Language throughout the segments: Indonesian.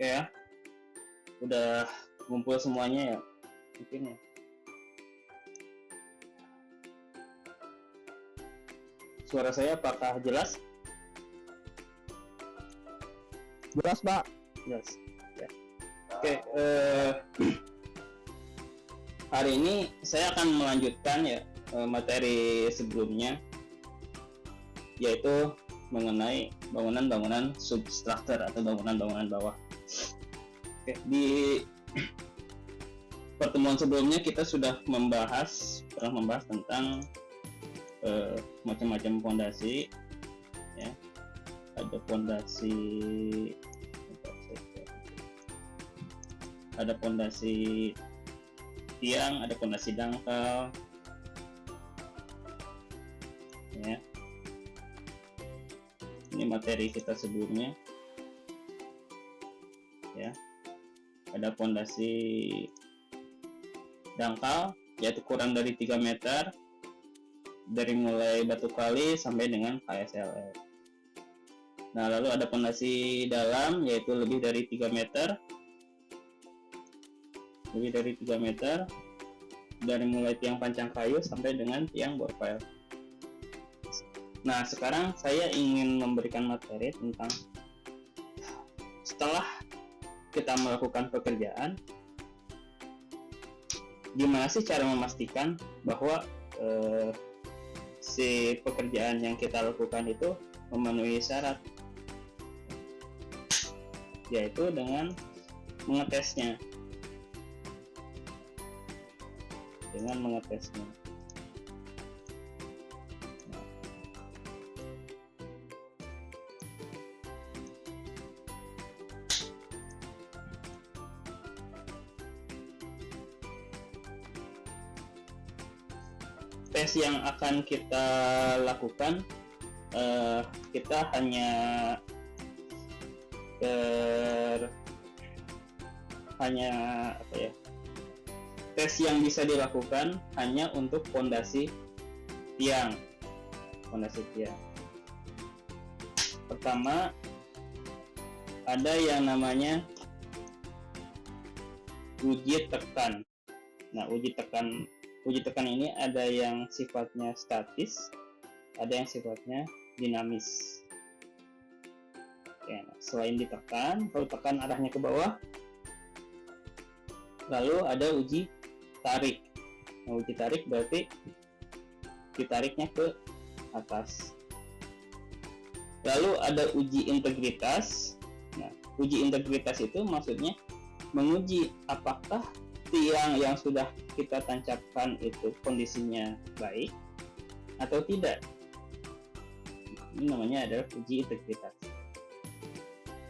Oke ya, udah ngumpul semuanya ya, mungkin ya. Suara saya apakah jelas? Jelas, Pak. Jelas. Ya. Oke, hari ini saya akan melanjutkan ya materi sebelumnya, yaitu mengenai bangunan-bangunan substruktur atau bangunan-bangunan bawah. Oke, di pertemuan sebelumnya kita sudah pernah membahas tentang macam-macam fondasi, ya. Ada fondasi tiang, ada fondasi dangkal, ya. Ini materi kita sebelumnya, ya. Ada fondasi dangkal, yaitu kurang dari 3 meter dari mulai batu kali sampai dengan KSLL. Nah, lalu ada fondasi dalam, yaitu lebih dari 3 meter dari mulai tiang pancang kayu sampai dengan tiang bor pile. Nah, sekarang saya ingin memberikan materi tentang setelah kita melakukan pekerjaan, gimana sih cara memastikan bahwa si pekerjaan yang kita lakukan itu memenuhi syarat, yaitu dengan mengetesnya. Tes yang akan kita lakukan, kita hanya tes yang bisa dilakukan hanya untuk fondasi tiang. Pertama, ada yang namanya uji tekan. Nah, uji tekan ini ada yang sifatnya statis, ada yang sifatnya dinamis. Oke, nah, selain ditekan, kalau tekan arahnya ke bawah, lalu ada uji tarik. Nah, uji tarik berarti ditariknya ke atas. Lalu ada uji integritas. Nah, uji integritas itu maksudnya menguji apakah tiang yang sudah kita tancapkan itu kondisinya baik atau tidak. Ini namanya adalah uji integritas.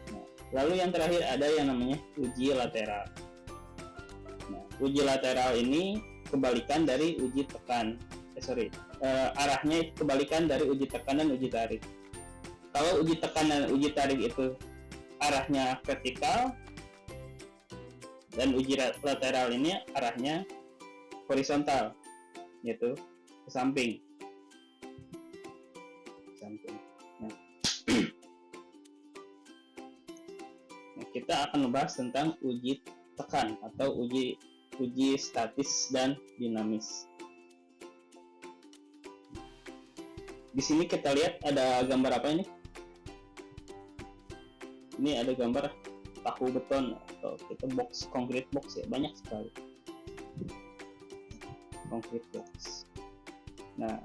Nah, lalu yang terakhir ada yang namanya uji lateral. Nah, uji lateral ini kebalikan dari uji tekan. Arahnya kebalikan dari uji tekan dan uji tarik. Kalau uji tekan dan uji tarik itu arahnya vertikal, dan uji lateral ini arahnya horizontal, yaitu ke samping. Nah, kita akan membahas tentang uji tekan atau uji statis dan dinamis. Di sini kita lihat ada gambar apa ini? Ini ada gambar paku beton atau kita concrete box ya, banyak sekali concrete box. Nah,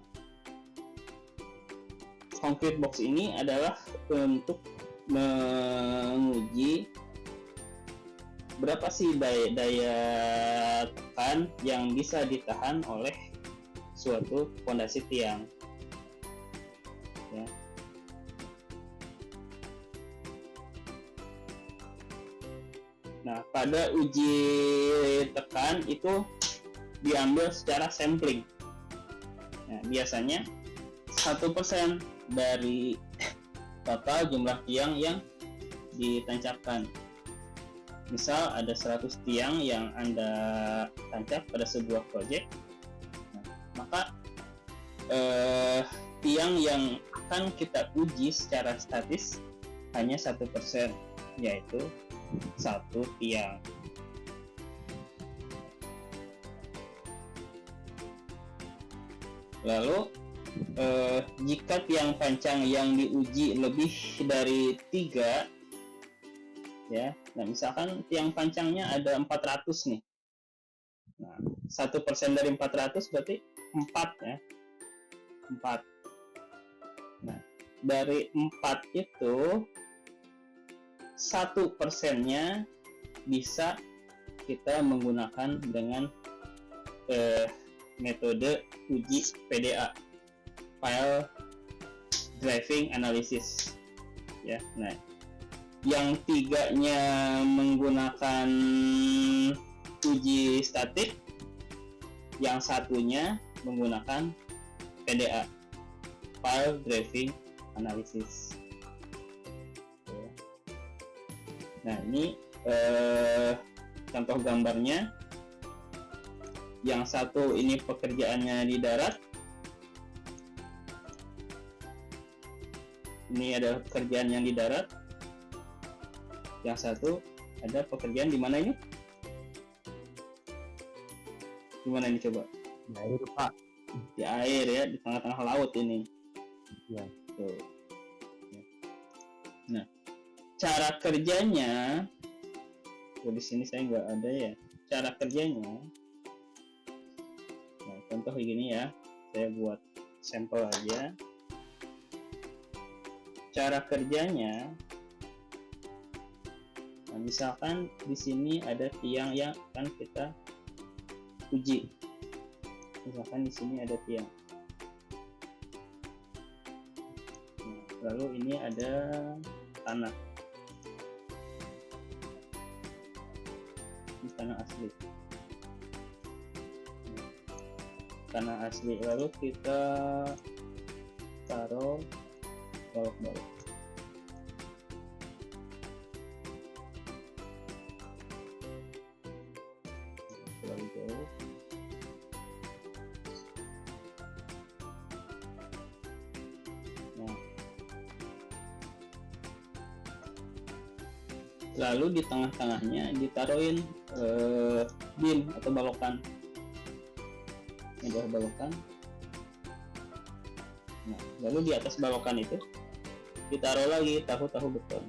concrete box ini adalah untuk menguji berapa sih daya tekan yang bisa ditahan oleh suatu fondasi tiang, ya. Nah, pada uji tekan itu diambil secara sampling. Nah, biasanya 1% dari total jumlah tiang yang ditancapkan. Misal ada 100 tiang yang Anda tancap pada sebuah proyek, maka tiang yang akan kita uji secara statis hanya 1%, yaitu satu tiang. Lalu jika tiang panjang yang diuji lebih dari 3, ya, nah misalkan tiang panjangnya ada 400 nih, nah 1% dari 400 berarti 4 ya, 4. Nah dari 4 itu 1%-nya bisa kita menggunakan dengan metode uji PDA, File Driving Analysis, ya. Nah yang 3-nya menggunakan uji statik, yang 1-nya menggunakan PDA, File Driving Analysis. Nah ini contoh gambarnya. Yang satu ini pekerjaannya di darat, ini ada pekerjaan yang di darat. Yang satu ada pekerjaan di mana ini? Di mana ini coba? Di air, Pak. Di air ya, di tengah-tengah laut ini. Ya. Tuh. Nah, cara kerjanya, di sini saya nggak ada ya. Cara kerjanya, nah, contoh begini ya. Saya buat sampel aja. Cara kerjanya, nah, misalkan di sini ada tiang yang akan kita uji. Misalkan di sini ada tiang. Nah, lalu ini ada tanah. Ini tanah asli. Tanah asli. Lalu kita taruh balok-balok. Terlalu jauh. Nah, lalu di tengah-tengahnya ditaruhin bin atau balokan. Ini adalah balokan. Nah, lalu di atas balokan itu ditaruh lagi tahu-tahu beton.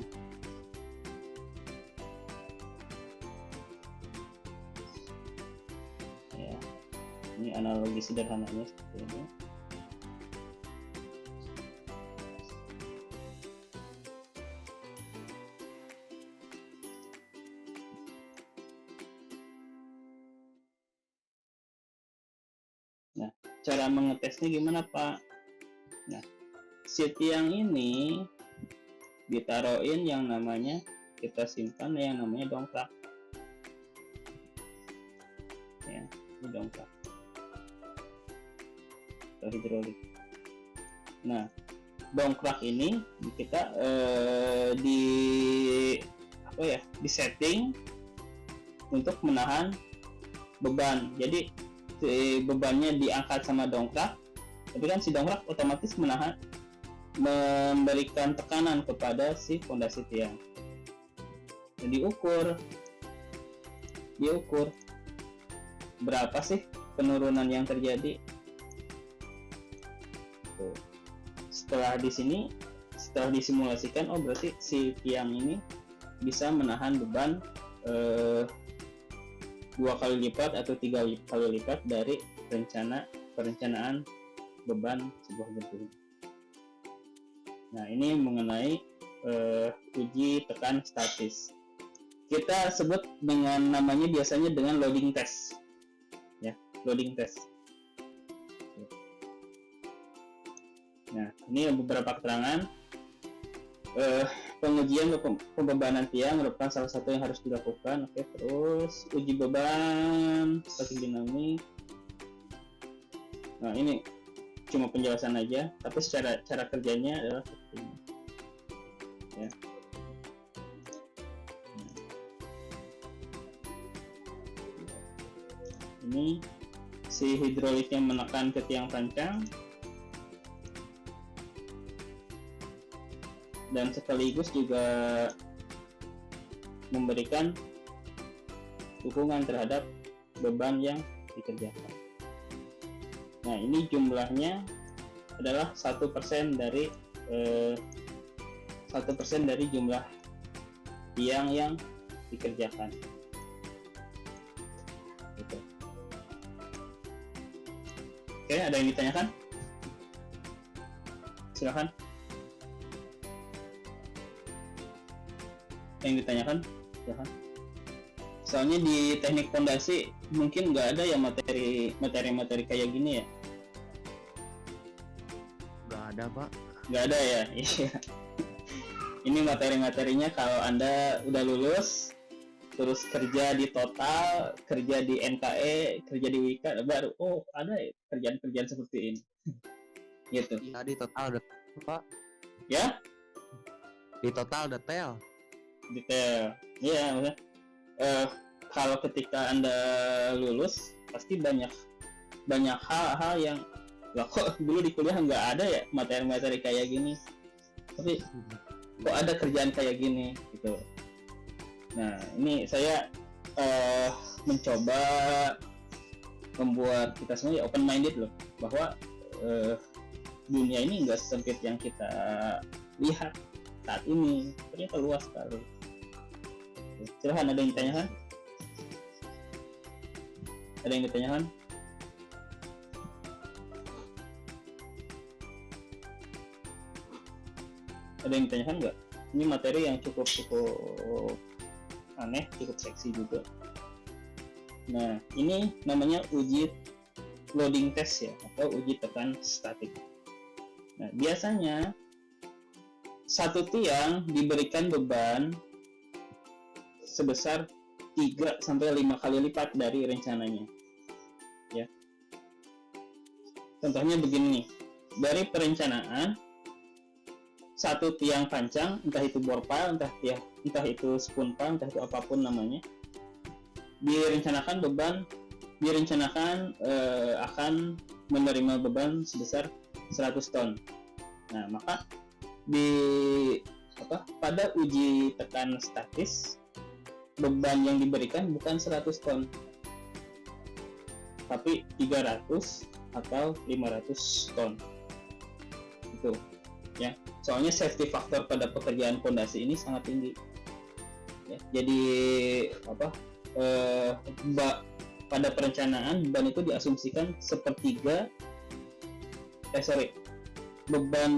Ya, ini analogi sederhananya seperti ini. Nah, cara mengetesnya gimana, Pak? Nah, si tiang ini ditaruhin yang namanya, kita simpan yang namanya dongkrak. Ya, ini dongkrak atau hidrolik. Nah, dongkrak ini kita di setting untuk menahan beban. Jadi si bebannya diangkat sama dongkrak, tapi kan si dongkrak otomatis memberikan tekanan kepada si fondasi tiang. Dan diukur berapa sih penurunan yang terjadi. Tuh. Setelah disimulasikan, oh berarti si tiang ini bisa menahan beban 2 kali lipat atau 3 kali lipat dari perencanaan beban sebuah gedung. Nah, ini mengenai uji tekan statis. Kita sebut dengan namanya biasanya dengan loading test. Ya, loading test. Nah, ini beberapa keterangan. Pengujian pembebanan tiang merupakan salah satu yang harus dilakukan. Oke, terus uji beban statik dinamik. Nah, ini cuma penjelasan aja, tapi cara kerjanya adalah seperti ini. Ya. Ini si hidroliknya menekan ke tiang panjang, dan sekaligus juga memberikan dukungan terhadap beban yang dikerjakan. Nah, ini jumlahnya adalah 1% dari 1% dari jumlah tiang yang dikerjakan. Gitu. Oke, ada yang ditanyakan? Silakan. Yang ditanyakan? Silakan. Soalnya di teknik fondasi mungkin nggak ada ya materi kayak gini ya. Nggak ada, Pak. Nggak ada ya. Iya. Ini materi-materinya kalau Anda udah lulus terus kerja di Total, kerja di NKE, kerja di Wika, baru ada ya kerjaan-kerjaan seperti ini. Gitu. Ya, di total detail, Pak. Ya? Di total detail. Detail. Iya, maksudnya kalau ketika Anda lulus pasti banyak hal-hal yang lah kok dulu di kuliah nggak ada ya materi-materi kayak gini. Tapi kok ada kerjaan kayak gini gitu. Nah, ini saya mencoba membuat kita semua ya open minded loh, bahwa dunia ini nggak sempit yang kita lihat saat ini, ternyata luas sekali. Silahkan, ada yang ditanyakan? Ada yang ditanyakan? Ada yang ditanyakan nggak? Ini materi yang cukup aneh, cukup seksi juga. Nah, ini namanya uji loading test ya, atau uji tekan statik. Nah, biasanya satu tiang diberikan beban sebesar 3-5 kali lipat dari rencananya. Ya. Contohnya begini nih. Dari perencanaan satu tiang pancang, entah itu bore pile, entah itu spoon pile, entah itu apapun namanya, direncanakan akan menerima beban sebesar 100 ton. Nah, maka pada uji tekan statis beban yang diberikan bukan 100 ton, tapi 300 atau 500 ton. Itu ya. Soalnya safety factor pada pekerjaan fondasi ini sangat tinggi. Ya, jadi pada perencanaan beban itu diasumsikan beban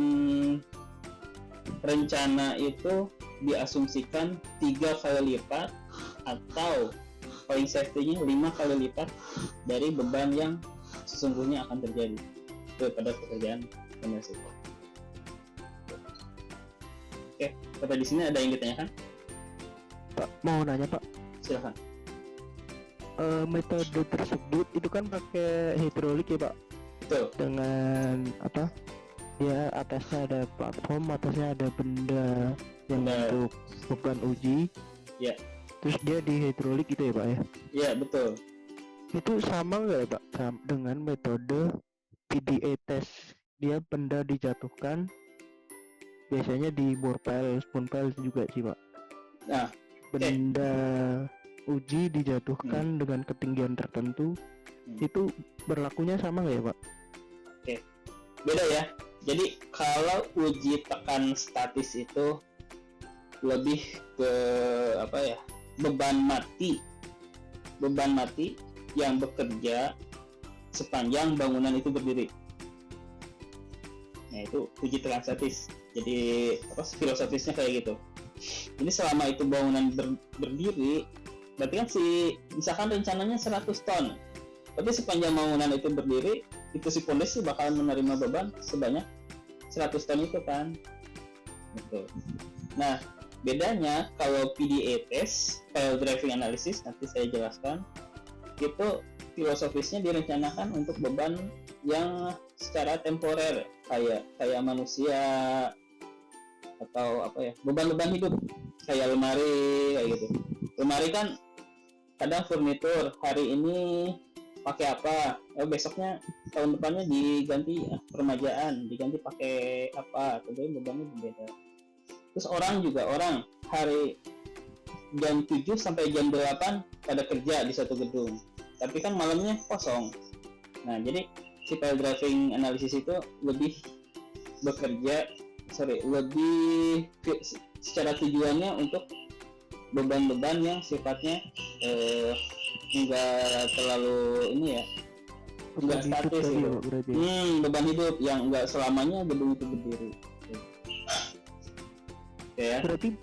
rencana itu diasumsikan 3 kali lipat atau paling safety-nya 5 kali lipat dari beban yang sesungguhnya akan terjadi pada pekerjaan fondasi. Oke, sampai di sini ada yang ditanyakan? Pak, mau nanya, Pak. Silakan. Metode tersebut itu kan pakai hidrolik ya, Pak? Betul. Dengan apa? Ya, atasnya ada platform, atasnya ada benda yang untuk beban uji. Ya. Terus dia di hidrolik gitu ya, Pak ya? Iya, betul. Itu sama nggak ya, Pak, dengan metode PDA test? Dia benda dijatuhkan, biasanya di bore pile, spoon pile juga sih, Pak. Nah, benda uji dijatuhkan dengan ketinggian tertentu. Itu berlakunya sama nggak ya, Pak? Oke, beda ya. Jadi kalau uji tekan statis itu lebih ke beban mati yang bekerja sepanjang bangunan itu berdiri. Nah, itu uji tekan statis. Jadi filosofisnya kayak gitu. Ini selama itu bangunan berdiri, berarti kan misalkan rencananya 100 ton, tapi sepanjang bangunan itu berdiri, itu si fondasi bakalan menerima beban sebanyak 100 ton itu kan. Gitu. Nah, bedanya kalau PDA test, Pile Driving Analysis, nanti saya jelaskan, itu filosofisnya direncanakan untuk beban yang secara temporer, kayak manusia atau beban-beban hidup, kayak lemari kayak gitu. Lemari kan kadang furnitur, hari ini pakai apa, besoknya tahun depannya diganti permajaan, diganti pakai apa, tentunya bebannya berbeda. Terus orang hari jam 7 sampai jam 8 pada kerja di suatu gedung, tapi kan malamnya kosong. Nah, jadi si file driving analysis itu lebih secara tujuannya untuk beban-beban yang sifatnya enggak terlalu ini ya, enggak statis gitu. Beban hidup yang enggak selamanya gedung itu berdiri. Ya. Berarti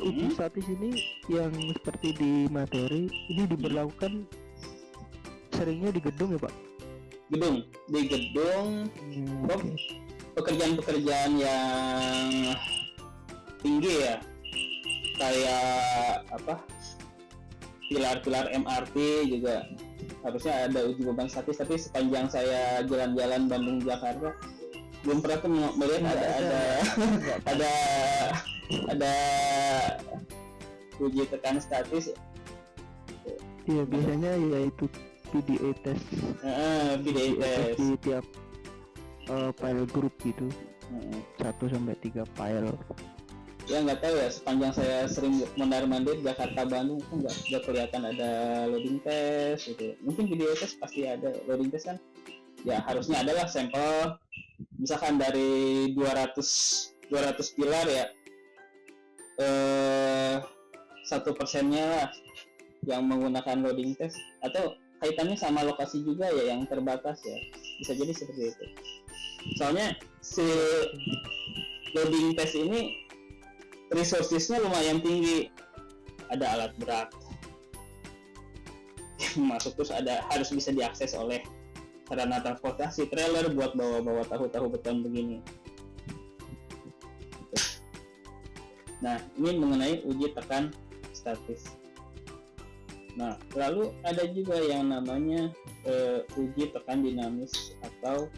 uji statis ini yang seperti di materi ini diberlakukan seringnya di gedung ya Pak? Di gedung, pekerjaan-pekerjaan yang tinggi ya, kayak pilar-pilar MRT juga harusnya ada uji beban statis, tapi sepanjang saya jalan-jalan Bandung Jakarta belum pernah melihat ada uji tekan statis. Iya, biasanya yaitu PDA test. PDA test di tiap file group gitu. 1 sampai 3 file. Ya nggak tahu ya, sepanjang saya sering mondar-mandir Jakarta Bandung itu nggak kelihatan ada loading test gitu. Mungkin PDA test pasti ada, loading test kan ya harusnya adalah sampel misalkan dari 200 pilar ya, 1% lah yang menggunakan loading test, atau kaitannya sama lokasi juga ya yang terbatas ya, bisa jadi seperti itu. Soalnya si loading test ini resourcesnya lumayan tinggi, ada alat berat masuk, terus harus bisa diakses oleh sarana transportasi, trailer buat bawa tahu-tahu beton begini. Nah, ini mengenai uji tekan statis. Nah, lalu ada juga yang namanya uji tekan dinamis atau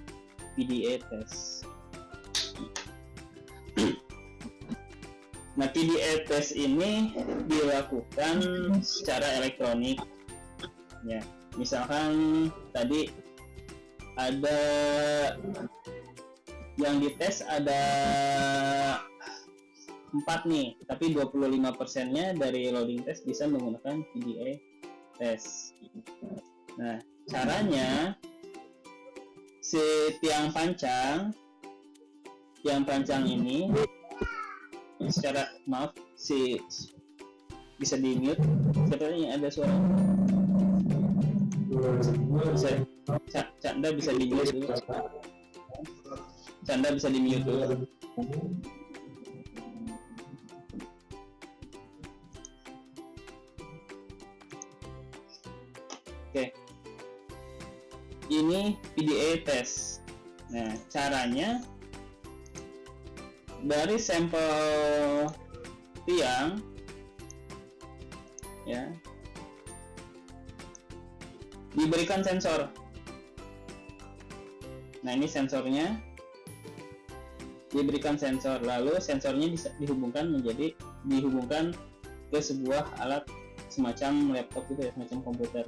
PDA test. Nah, PDA test ini dilakukan secara elektronik. Ya, misalkan tadi ada yang dites ada 4 nih, tapi 25%-nya dari loading test bisa menggunakan PDA test. Nah, caranya si tiang pancang ini bisa di mute. Sebenarnya ada suara. Canda bisa di mute dulu. Canda bisa di mute dulu. Oke. Ini PDA test. Nah, caranya dari sampel tiang ya diberikan sensor. Nah, ini sensornya diberikan sensor, lalu sensornya bisa dihubungkan ke sebuah alat semacam laptop gitu ya, semacam komputer.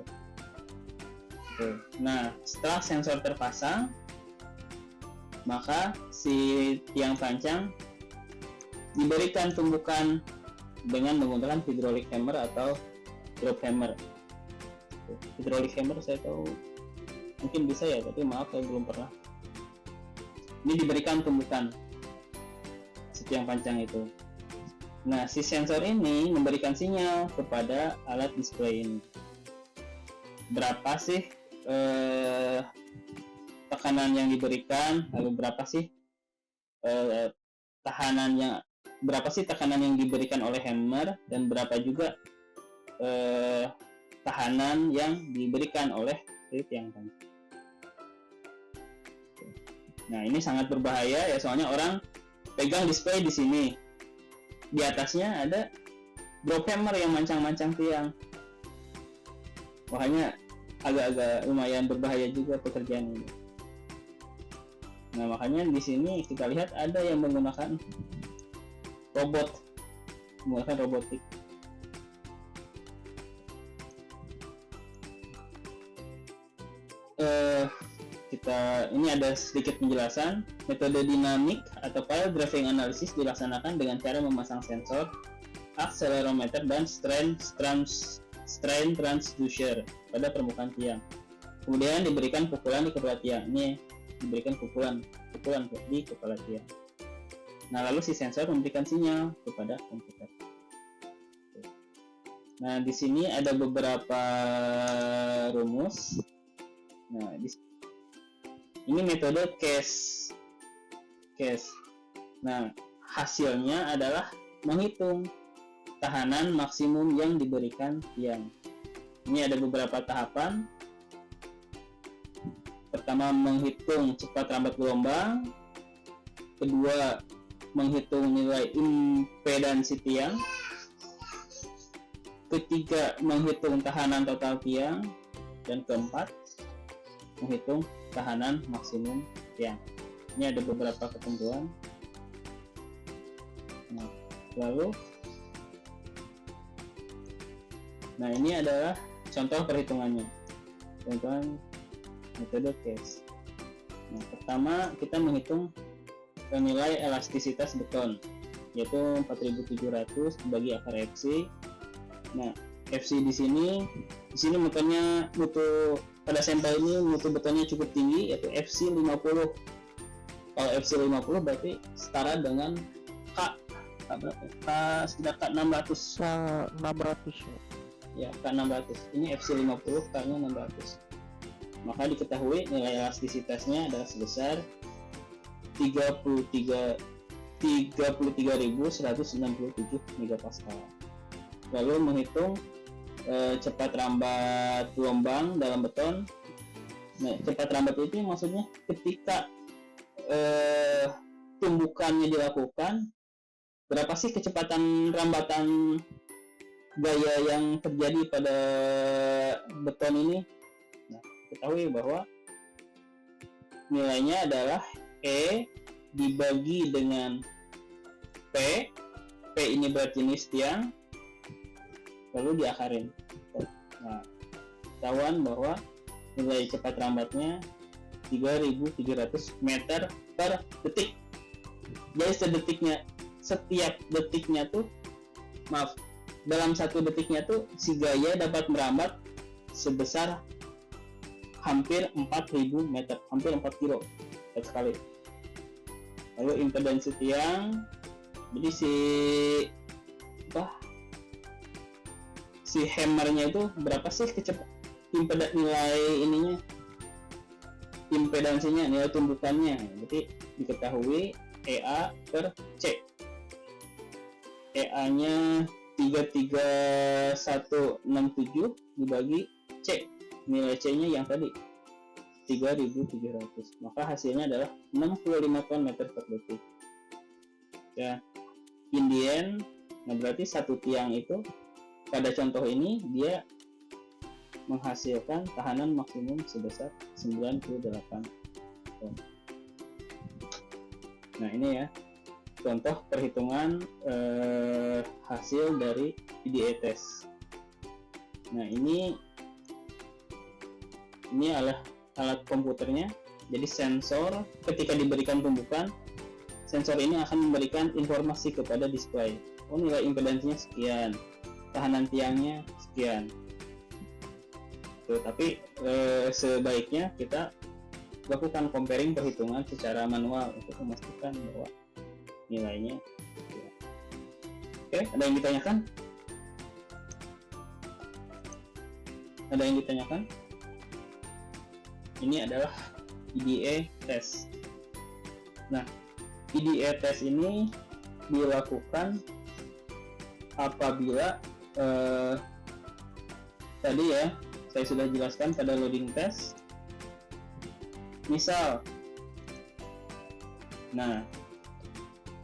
Oke. Nah, setelah sensor terpasang, maka si tiang pancang diberikan tumbukan dengan menggunakan hydraulic hammer atau drop hammer. Hydraulic hammer saya tahu mungkin bisa ya, tapi maaf saya belum pernah. Ini diberikan tumbukan si tiang pancang itu. Nah, si sensor ini memberikan sinyal kepada alat display ini. Berapa sih tekanan yang diberikan, lalu berapa sih tekanan yang diberikan oleh hammer, dan berapa juga tekanan yang diberikan oleh tiang pancang. Nah, ini sangat berbahaya ya, soalnya orang pegang display di sini, di atasnya ada drop hammer yang mancang-mancang tiang. Makanya agak-agak lumayan berbahaya juga pekerjaan ini. Nah, makanya di sini kita lihat ada yang menggunakan robotik. Ini ada sedikit penjelasan. Metode dinamik atau file driving analysis dilaksanakan dengan cara memasang sensor akselerometer dan strain transducer pada permukaan tiang. Kemudian diberikan pukulan di kepala tiang. Ini diberikan pukulan di kepala tiang. Nah, lalu si sensor memberikan sinyal kepada komputer. Nah, di sini ada beberapa rumus. Nah, ini metode case. Nah, hasilnya adalah menghitung tahanan maksimum yang diberikan tiang. Ini ada beberapa tahapan. Pertama, menghitung cepat rambat gelombang. Kedua, menghitung nilai impedansi tiang. Ketiga, menghitung tahanan total tiang. Dan keempat, menghitung tahanan maksimum tiang. Ini ada beberapa ketentuan. Nah, ini adalah contoh perhitungannya. Contoh metode case. Nah, pertama kita menghitung nilai elastisitas beton, yaitu 4700 dibagi akar FC. Nah, FC di sini mutunya pada sampel ini mutu betonnya cukup tinggi, yaitu FC 50. Kalau FC 50 berarti setara dengan sekitar K 600. Ya, K 600. Ini FC 50, K-nya 600. Maka diketahui nilai elastisitasnya adalah sebesar 33.167 megapascal. Lalu menghitung cepat rambat gelombang dalam beton. Nah, cepat rambat itu maksudnya ketika tumbukannya dilakukan, berapa sih kecepatan rambatan gaya yang terjadi pada beton ini? Nah, ketahui bahwa nilainya adalah E dibagi dengan P. P ini berat jenis tiang, lalu diakarin. Nah, ketahuan bahwa nilai cepat rambatnya 3.700 meter per detik. Jadi setiap detiknya tuh, dalam satu detiknya tuh si gaya dapat merambat sebesar hampir 4.000 meter, hampir 4 kilo sekali. Lalu impedansi tiang, jadi si hammernya itu berapa sih nilai impedansinya, nilai tumbukannya. Jadi diketahui EA per C. EA nya 33167 dibagi C, nilai C nya yang tadi 3.700, maka hasilnya adalah 65 ton meter per detik. Ya, in the end, nah berarti satu tiang itu pada contoh ini dia menghasilkan tahanan maksimum sebesar 98 ton. Nah, ini ya contoh perhitungan hasil dari PDA test. Nah, ini adalah alat komputernya. Jadi sensor ketika diberikan tumbukan, sensor ini akan memberikan informasi kepada display. Oh, nilai impedansinya sekian, tahanan tiangnya sekian. Tuh, tapi sebaiknya kita lakukan comparing perhitungan secara manual untuk memastikan bahwa nilainya sekian. Oke, ada yang ditanyakan? Ada yang ditanyakan? Ini adalah PDA test. Nah, PDA test ini dilakukan apabila tadi ya saya sudah jelaskan pada loading test. Misal, nah,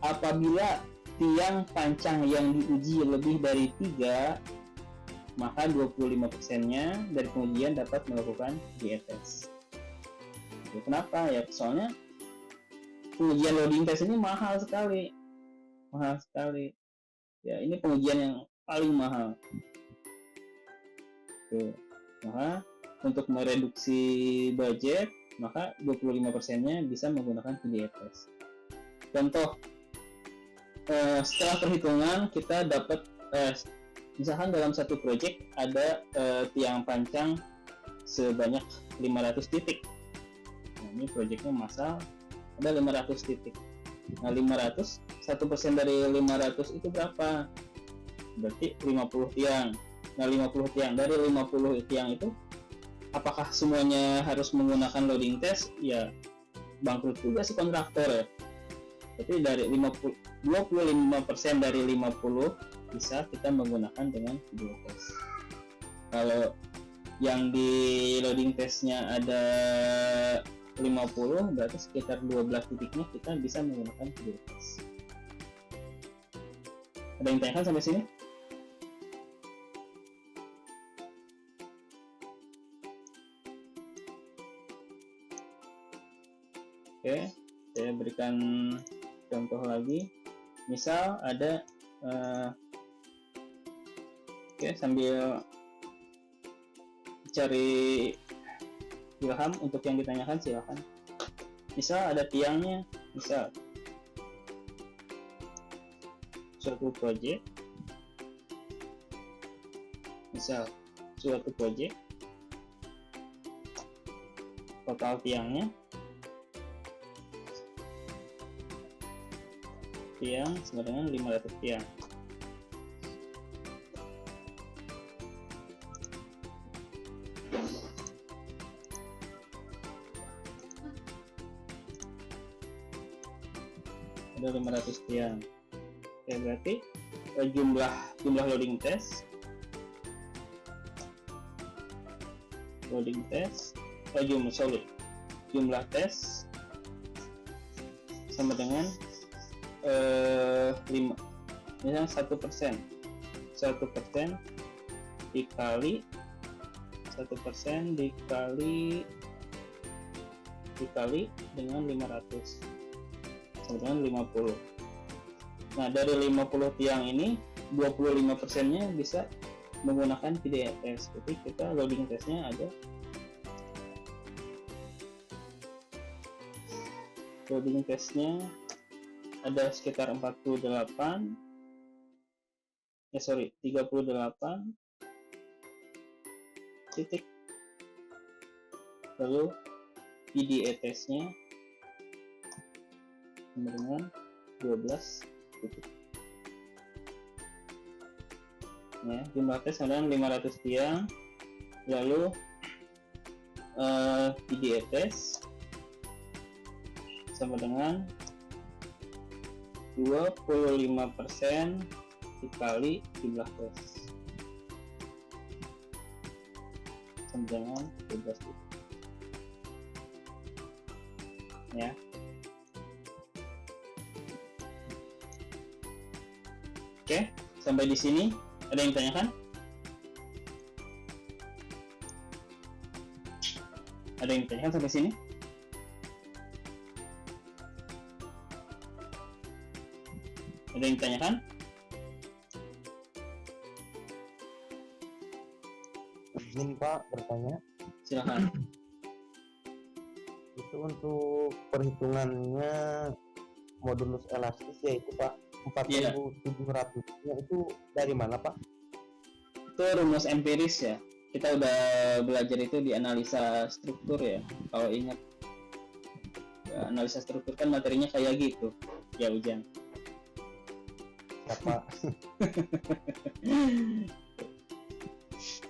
apabila tiang pancang yang diuji lebih dari 3, maka 25%-nya dari pengujian dapat melakukan PDA test. Kenapa ya? Soalnya pengujian loading test ini mahal sekali. Ya, ini pengujian yang paling mahal. Tuh. Maka untuk mereduksi budget, maka 25%-nya bisa menggunakan PDA test. Contoh, setelah perhitungan kita dapat misalkan dalam satu project ada tiang pancang sebanyak 500 titik. Nah, ini projectnya massal, ada 500 titik. Nah, 500, 1% dari 500 itu berapa? Berarti 50 tiang. Nah, 50 tiang, dari 50 tiang itu apakah semuanya harus menggunakan loading test? Ya, bangkrut juga si kontraktor ya. Jadi dari 25% dari 50 bisa kita menggunakan dengan video test. Kalau yang di loading testnya ada 50, berarti sekitar 12 titiknya kita bisa menggunakan video test. Ada yang tanyakan sampai sini? Oke, saya berikan contoh lagi. Misal ada sambil cari ilham untuk yang ditanyakan silakan. Misal ada tiangnya, misal suatu proyek, total tiangnya sama dengan 500 tiang. Ada 500 tiang. Oke, berarti jumlah loading test jumlah tes sama dengan 5, misalnya 1% dikali 1% dikali dengan 500 sama dengan 50. Nah, dari 50 tiang ini 25%-nya bisa menggunakan PDATS. Jadi kita loading testnya ada sekitar 38 titik. Lalu PDA testnya dengan 12 titik. Ya, jumlah tes adalah 500 tiang. Lalu PDA test sama dengan 25% dikali jumlah tes sama dengan 12 titik. Ya. Oke, sampai di sini ada yang tanyakan? Ada yang tanyakan sampai sini? Ada yang tanyakan? Izin Pak bertanya. Silakan. Itu untuk perhitungannya modulus elastis yaitu Pak 4.700-nya itu dari mana Pak? Itu rumus empiris ya. Kita udah belajar itu di analisa struktur ya. Kalau ingat ya, analisa struktur kan materinya kayak gitu. Ya Ujan. Siapa?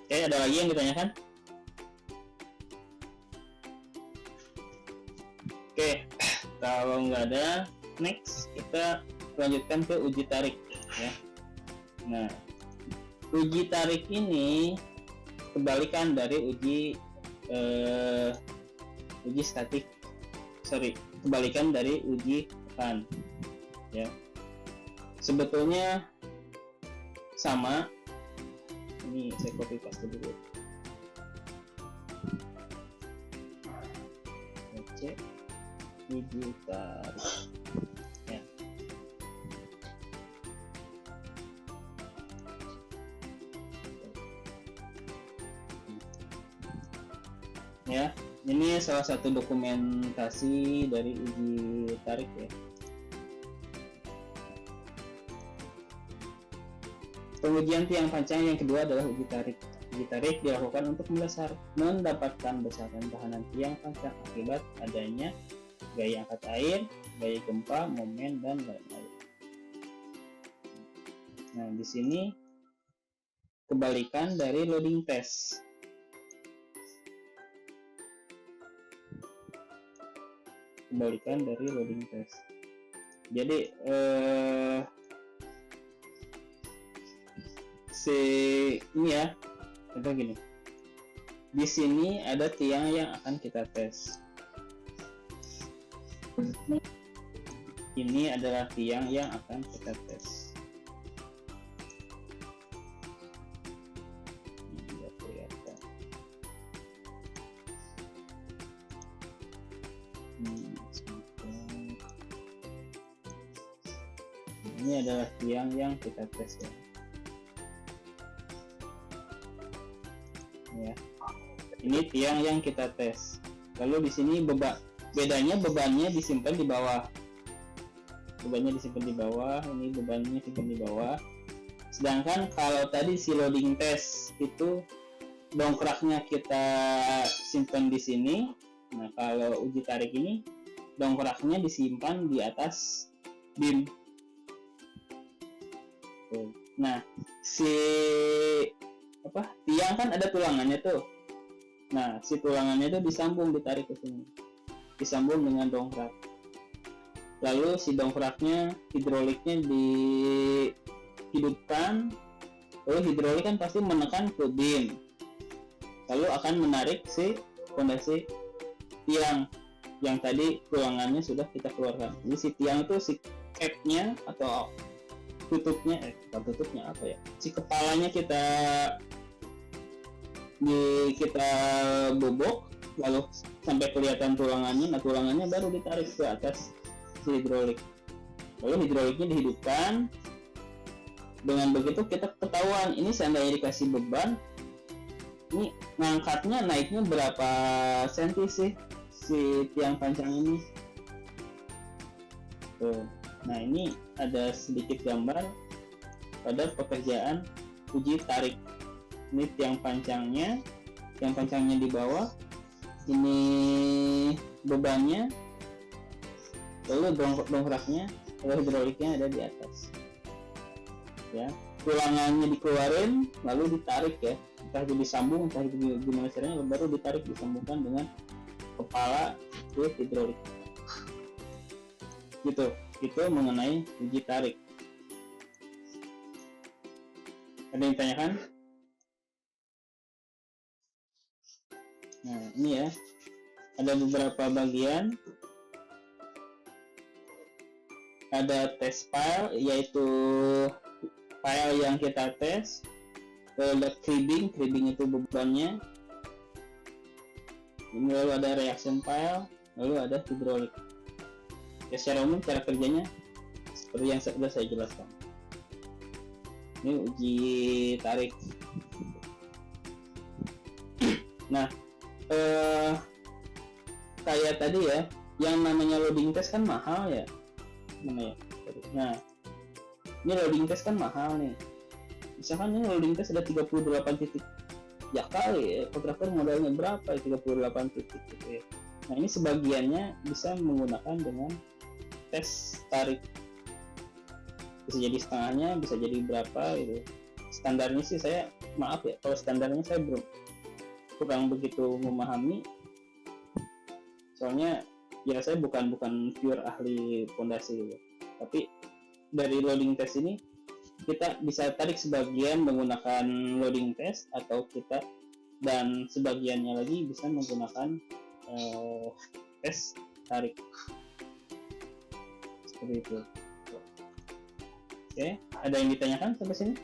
Oke, ada lagi yang ditanyakan? Oke, kalau nggak ada, next kita lanjutkan ke uji tarik ya. Nah, uji tarik ini kebalikan dari kebalikan dari uji tekan ya. Sebetulnya sama. Ini saya copy paste dulu. Cek uji tarik ya. Ya, ini salah satu dokumentasi dari uji tarik ya. Pengujian tiang panjang yang kedua adalah uji tarik. Uji tarik dilakukan untuk mendapatkan besaran tahanan tiang panjang akibat adanya gaya angkat air, gaya gempa, momen, dan lain-lain. Nah, di sini kebalikan dari loading test. Kebalikan dari loading test. Jadi ini ya, contoh gini. Di sini ada tiang yang akan kita tes. Ini adalah tiang yang akan kita tes. Ini kelihatan. Ini adalah tiang yang kita tes ya. Ya. Ini tiang yang kita tes. Lalu di sini bedanya bebannya disimpan di bawah. Bebannya disimpan di bawah, ini bebannya disimpan di bawah. Sedangkan kalau tadi si loading test itu dongkraknya kita simpan di sini. Nah, kalau uji tarik ini dongkraknya disimpan di atas beam. Nah, si tiang kan ada tulangannya tuh. Nah, si tulangannya itu ditarik ke sini, disambung dengan dongkrak. Lalu si dongkraknya, hidroliknya dihidupkan. Lalu hidrolik kan pasti menekan ke beam, lalu akan menarik si fondasi tiang yang tadi tulangannya sudah kita keluarkan. Jadi si tiang itu si capnya atau tutupnya, si kepalanya kita bobok, lalu sampai kelihatan tulangannya. Nah, tulangannya baru ditarik ke atas si hidrolik, lalu hidroliknya dihidupkan. Dengan begitu kita ketahuan ini seandainya dikasih beban, ini ngangkatnya naiknya berapa senti sih si tiang panjang ini. Tuh. Nah, ini ada sedikit gambar pada pekerjaan uji tarik. Ini tiang panjangnya di bawah, ini bebannya, lalu dongkraknya, lalu hidroliknya ada di atas. Ya, tulangannya dikeluarin, lalu ditarik ya, entah itu disambung, entah itu gimana caranya, baru ditarik disambungkan dengan kepala ke hidrolik. Gitu, itu mengenai uji tarik. Ada yang ditanyakan? Nah, ini ya, ada beberapa bagian. Ada test file, yaitu file yang kita tes. Lalu ada cribbing itu bebannya. Ini lalu ada reaction file, lalu ada hidrolik. Ya, secara umum cara kerjanya seperti yang sudah saya jelaskan. Ini uji tarik. Nah, kayak tadi ya, yang namanya loading test kan mahal ya. Nah, ini loading test kan mahal nih. Misalkan ini loading test ada 38 titik. Ya kali ya, kontraktor modalnya berapa? 38 titik gitu ya. Nah, ini sebagiannya bisa menggunakan dengan tes tarik. Bisa jadi setengahnya, bisa jadi berapa gitu. Standarnya sih saya, maaf ya, kalau standarnya saya kurang begitu memahami. Soalnya ya saya bukan pure ahli fondasi gitu. Tapi dari loading test ini kita bisa tarik sebagian menggunakan loading test, atau kita dan sebagiannya lagi bisa menggunakan tes tarik seperti itu. Oke, ada yang ditanyakan sampai sini?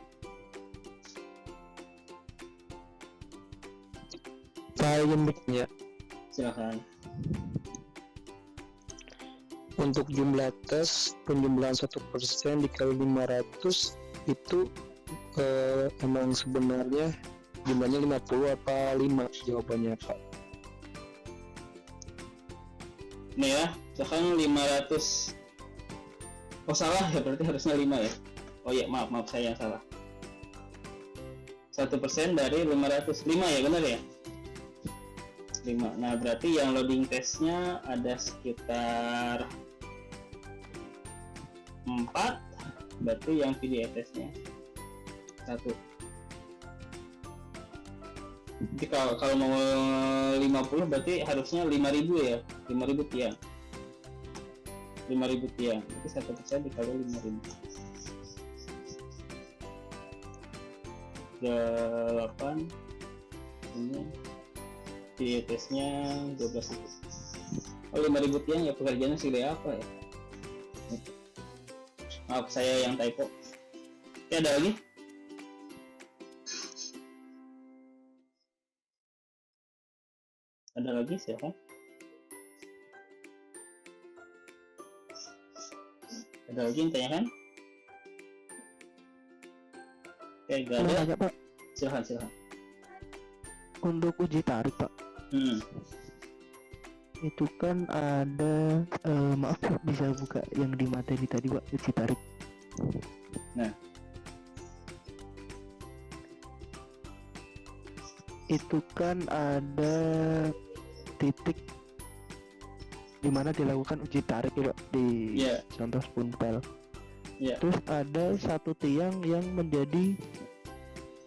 Saya ingin ya. Silakan. Untuk jumlah tes penjumlahan 1% dikali 500 itu emang sebenarnya jumlahnya 50 apa 5 jawabannya Pak? Ini ya, misalkan 500. Oh salah ya, berarti harusnya 5 ya. Oh ya, maaf saya yang salah. 1% dari 505 ya, benar ya? 5. Nah, berarti yang loading testnya ada sekitar 4. Berarti yang PDA testnya 1. Jadi kalau mau 50 berarti harusnya 5.000 ya, 5.000 tiang. 5.000 tiang. Itu 1% dikali 5.000. 8. Ini PDA testnya 12.000. Oh, 5.000 tiang ya, pekerjaannya segede apa ya? Maaf, saya yang typo. Oke, ada lagi? Ada lagi, silakan. Ada lagi yang tanyakan? Oke, gak Mau ada. tanya Pak, Silakan. untuk uji tarik Pak, itu kan ada maaf Pak, bisa buka yang di materi tadi Pak, uji tarik. Nah. Itu kan ada titik dimana dilakukan uji tarik ya Pak, di contoh spoonpel. Terus ada satu tiang yang menjadi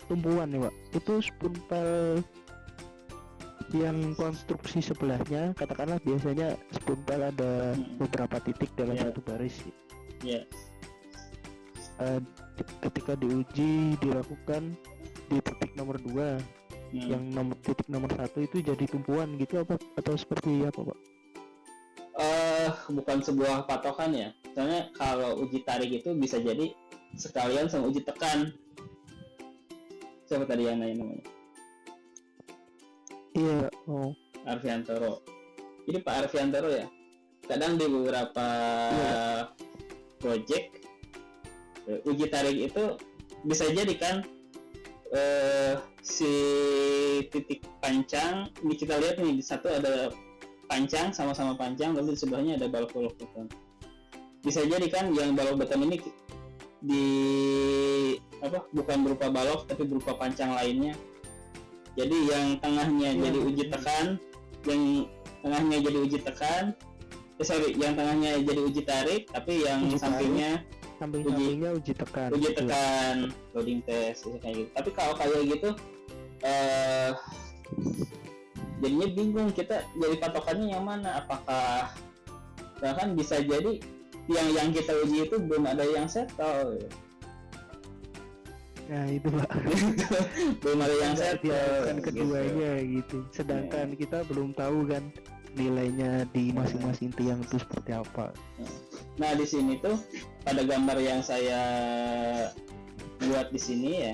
tumpuan nih Pak. Itu spoonpel yang konstruksi sebelahnya, katakanlah biasanya spoonpel ada beberapa titik dalam satu baris. Ketika diuji dilakukan di titik nomor 2, yang titik nomor 1 itu jadi tumpuan gitu apa atau seperti apa Pak? Bukan sebuah patokan ya. Soalnya kalau uji tarik itu bisa jadi sekalian sama uji tekan. Siapa tadi yang nanya namanya? Iya, Arfiantoro. Jadi Pak Arfiantoro ya, kadang di beberapa project uji tarik itu bisa jadi kan si titik pancang ini, kita lihat nih, di satu ada pancang, sama-sama pancang, lalu di sebelahnya ada balok beton. Bisa jadi kan yang balok beton ini bukan berupa balok tapi berupa pancang lainnya. Jadi yang tengahnya jadi uji tekan, yang tengahnya jadi uji tekan, yang tengahnya jadi uji tarik, tapi yang sampingnya uji tekan. Uji tekan, loading test kayak gitu. Tapi kalau kayak gitu jadinya bingung, kita jadi patokannya yang mana? Apakah bahkan bisa jadi yang kita uji itu belum ada yang settle. Nah itu Pak. Belum ada yang settle kan keduanya gitu. Sedangkan kita belum tahu kan nilainya di masing-masing tiang itu seperti apa. Nah di sini tuh pada gambar yang saya buat di sini ya,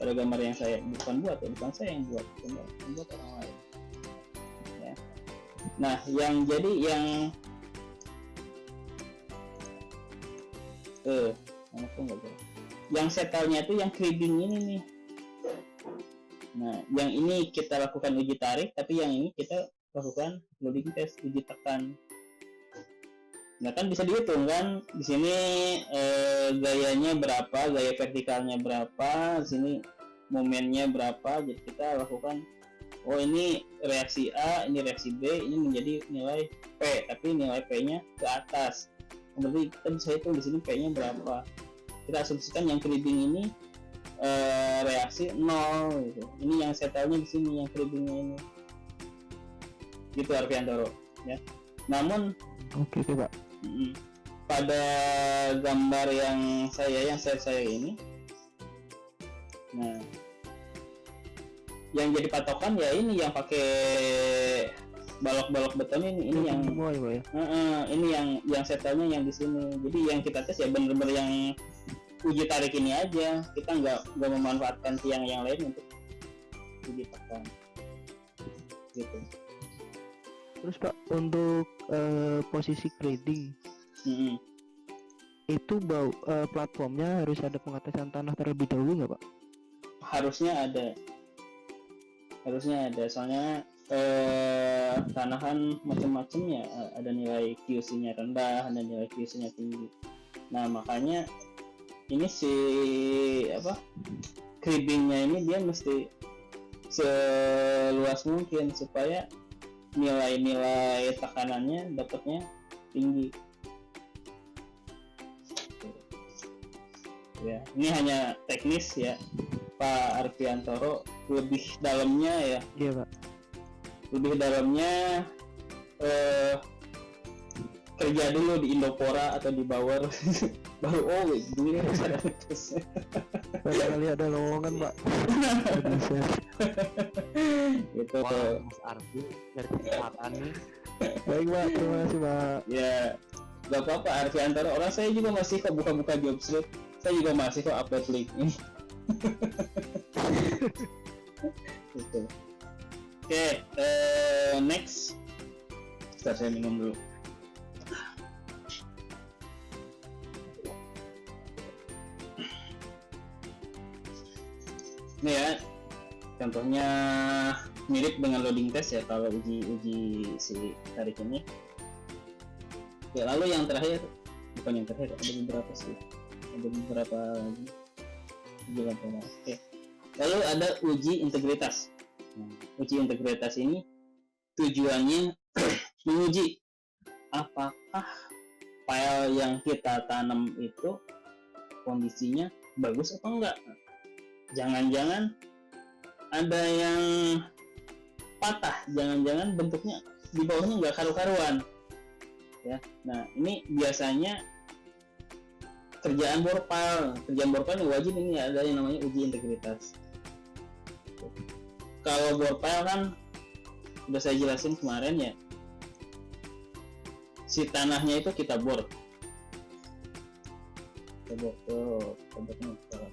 pada gambar yang saya bukan saya yang buat orang lain. Ya. Nah yang jadi yang setelnya itu yang cribbing ini nih. Nah yang ini kita lakukan uji tarik, tapi yang ini kita lakukan loading test, uji tekan. Nah kan bisa dihitung kan di sini gayanya berapa, gaya vertikalnya berapa, di sini momennya berapa. Jadi kita lakukan, oh ini reaksi A, ini reaksi B, ini menjadi nilai P, tapi nilai P-nya ke atas. Berarti kita bisa hitung di sini P-nya berapa. Kita asumsikan yang cribbing ini reaksi 0 gitu. Ini yang setelnya di sini, yang cribbingnya ini. Gitu Arfiantoro ya. Namun oke Pak. Pada gambar yang saya ini, nah yang jadi patokan ya ini yang pakai balok-balok beton ini yang semua ya, ini yang setelnya yang di sini. Jadi yang kita tes ya bener-bener yang uji tarik ini aja, kita nggak memanfaatkan tiang yang lain untuk uji tekan gitu. Terus Pak, untuk posisi grading itu platformnya harus ada pengetesan tanah terlebih dahulu nggak Pak? Harusnya ada, soalnya tanah kan macam-macam ya, ada nilai QC-nya rendah, ada nilai QC-nya tinggi. Nah makanya ini cribbingnya ini dia mesti seluas mungkin supaya nilai-nilai tekanannya dapatnya tinggi. Ya, ini hanya teknis ya, Pak Arfiantoro. Lebih dalamnya ya. Iya, Pak. Lebih dalamnya kerja dulu di Indopora atau di Bauer baru gini cara terus. Kali ada lowongan, Pak. Gitu. Wah, Mas Arfi dari kesempatan nih. Baik, Pak. Terima kasih, Pak. Ya, gak apa-apa Arfiantoro. Orang saya juga masih kok buka-buka Jobstreet. Saya juga masih kok upload link ini. Gitu. Oke, next. Sebentar saya minum dulu. Ini ya, contohnya mirip dengan loading test ya kalau uji si tarik ini. Oke, lalu yang terakhir, bukan yang terakhir, ada beberapa sih, ada beberapa lagi. Oke, lalu ada uji integritas. Nah, uji integritas ini tujuannya menguji apakah file yang kita tanam itu kondisinya bagus atau enggak. Jangan-jangan ada yang patah, jangan-jangan bentuknya di bawahnya nggak karu-karuan ya. Nah, ini biasanya kerjaan bor file wajib ini ada yang namanya uji integritas. Kalau bor file kan udah saya jelasin kemarin ya, si tanahnya itu kita bor tuh bentuknya bor.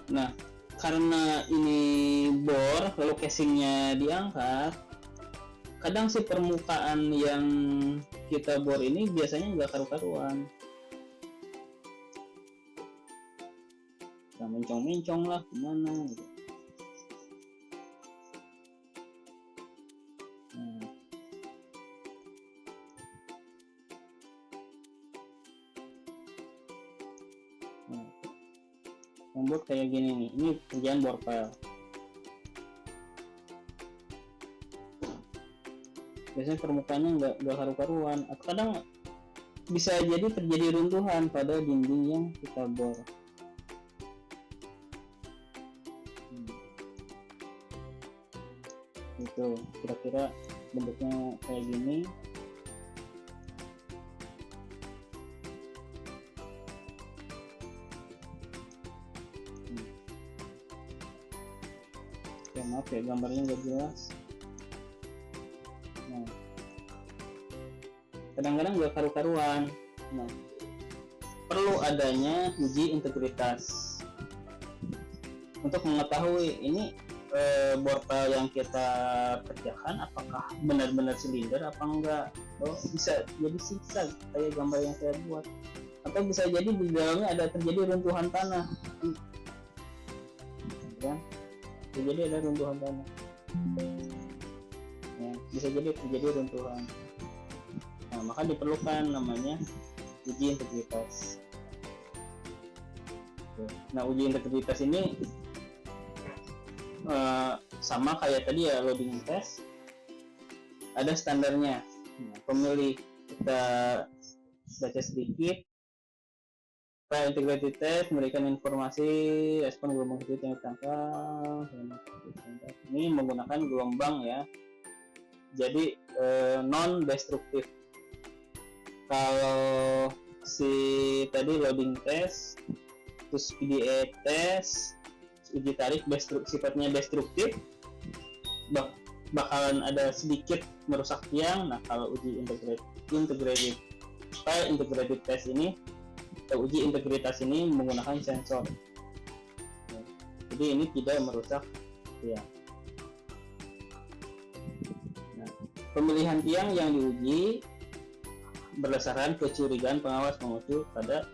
Nah, karena ini bor lalu casingnya diangkat, kadang si permukaan yang kita bor ini biasanya nggak karu-karuan, mencong-mencong lah gimana gitu. Membuat kayak gini nih, ini kerjaan bor file. Biasanya permukaannya nggak karu-karuan, atau kadang bisa jadi terjadi runtuhan pada dinding yang kita bor. Itu kira-kira bentuknya kayak gini. Ya, maaf ya gambarnya nggak jelas. Nah, kadang-kadang nggak karu-karuan. Nah, perlu adanya uji integritas untuk mengetahui ini bor file yang kita kerjakan apakah benar-benar silinder apa enggak. Bisa jadi siksa kayak gambar yang saya buat, atau bisa jadi di dalamnya ada terjadi runtuhan tanah kan. Jadi ada runtuhan tanah ya, bisa jadi terjadi runtuhan. Nah, maka diperlukan namanya uji integritas. Nah, uji integritas ini sama kayak tadi ya loading test, ada standarnya. Nah, pemilih kita baca sedikit. File integrity test memberikan informasi respon gelombang sedikit yang ditangkap. Ini menggunakan gelombang ya, jadi non destruktif. Kalau si tadi loading test, terus PDA test, uji tarik sifatnya destruktif, bakalan ada sedikit merusak tiang. Nah, kalau uji integrated file integrated test ini, uji integritas ini menggunakan sensor. Jadi ini tidak merusak tiang. Nah, pemilihan tiang yang diuji berdasarkan kecurigaan pengawas menguji pada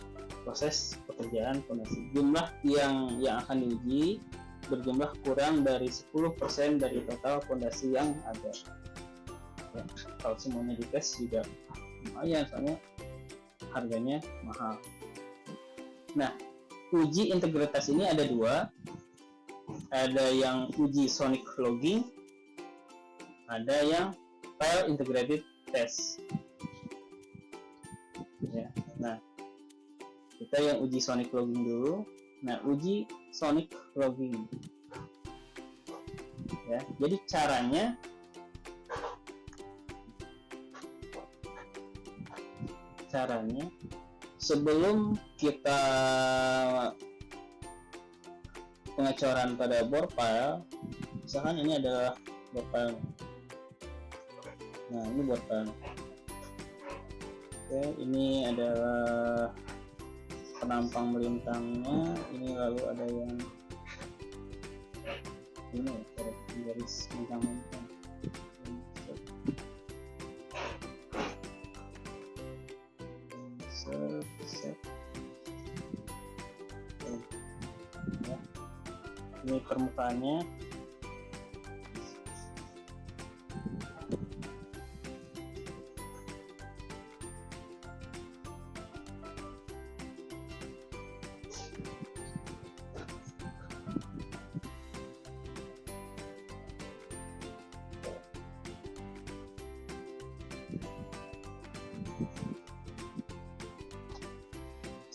proses pekerjaan fondasi. Jumlah tiang yang akan diuji berjumlah kurang dari 10% dari total fondasi yang ada. Ya, kalau semuanya dites juga lumayan, soalnya harganya mahal. Nah, uji integritas ini ada dua, ada yang uji sonic logging, ada yang file integrated test. Ya, nah kita yang uji sonic logging dulu. Nah, uji sonic logging. Ya, jadi caranya sebelum kita pengecoran pada bore file, misalkan ini adalah bore file. Nah, ini bore file. Oke, ini adalah penampang melintangnya. Ini lalu ada yang ini garis melintang-melintang. Set. Ya. Ini permukaannya.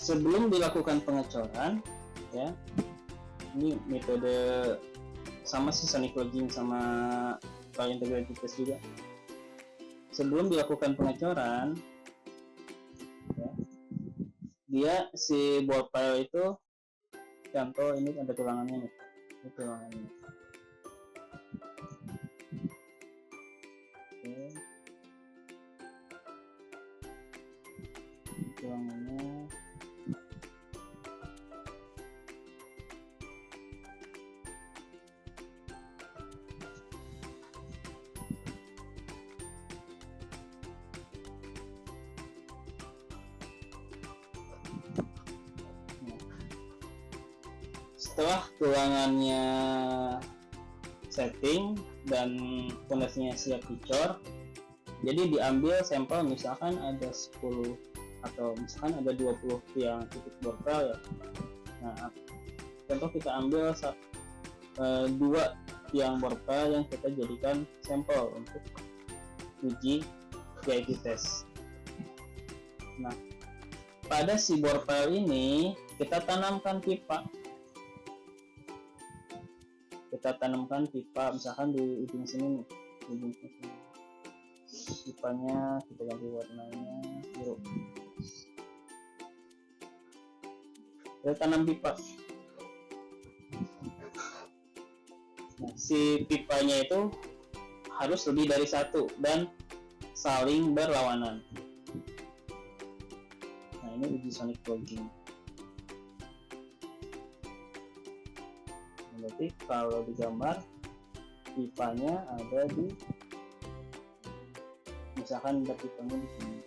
Sebelum dilakukan pengecoran, ya, ini metode sama sih sonic logging sama file integrated test juga. Sebelum dilakukan pengecoran, ya, dia si bore file itu, contoh ini ada tulangannya nih, ini tulangannya. Oke. Tulangannya. Setelah tulangannya setting dan fondasinya siap dicor, jadi diambil sampel, misalkan ada 10 atau misalkan ada 20 yang titik bore file ya. Nah, contoh kita ambil 2 yang bore file yang kita jadikan sampel untuk uji PID test. Nah, pada si bore file ini kita tanamkan pipa. Misalkan di ujung sini nih, pipanya kita ganti warnanya biru. Kita tanam pipa. Nah, si pipanya itu harus lebih dari satu dan saling berlawanan. Nah, ini uji sonic logging. Berarti kalau digambar pipanya ada di, misalkan ada pipanya di sini.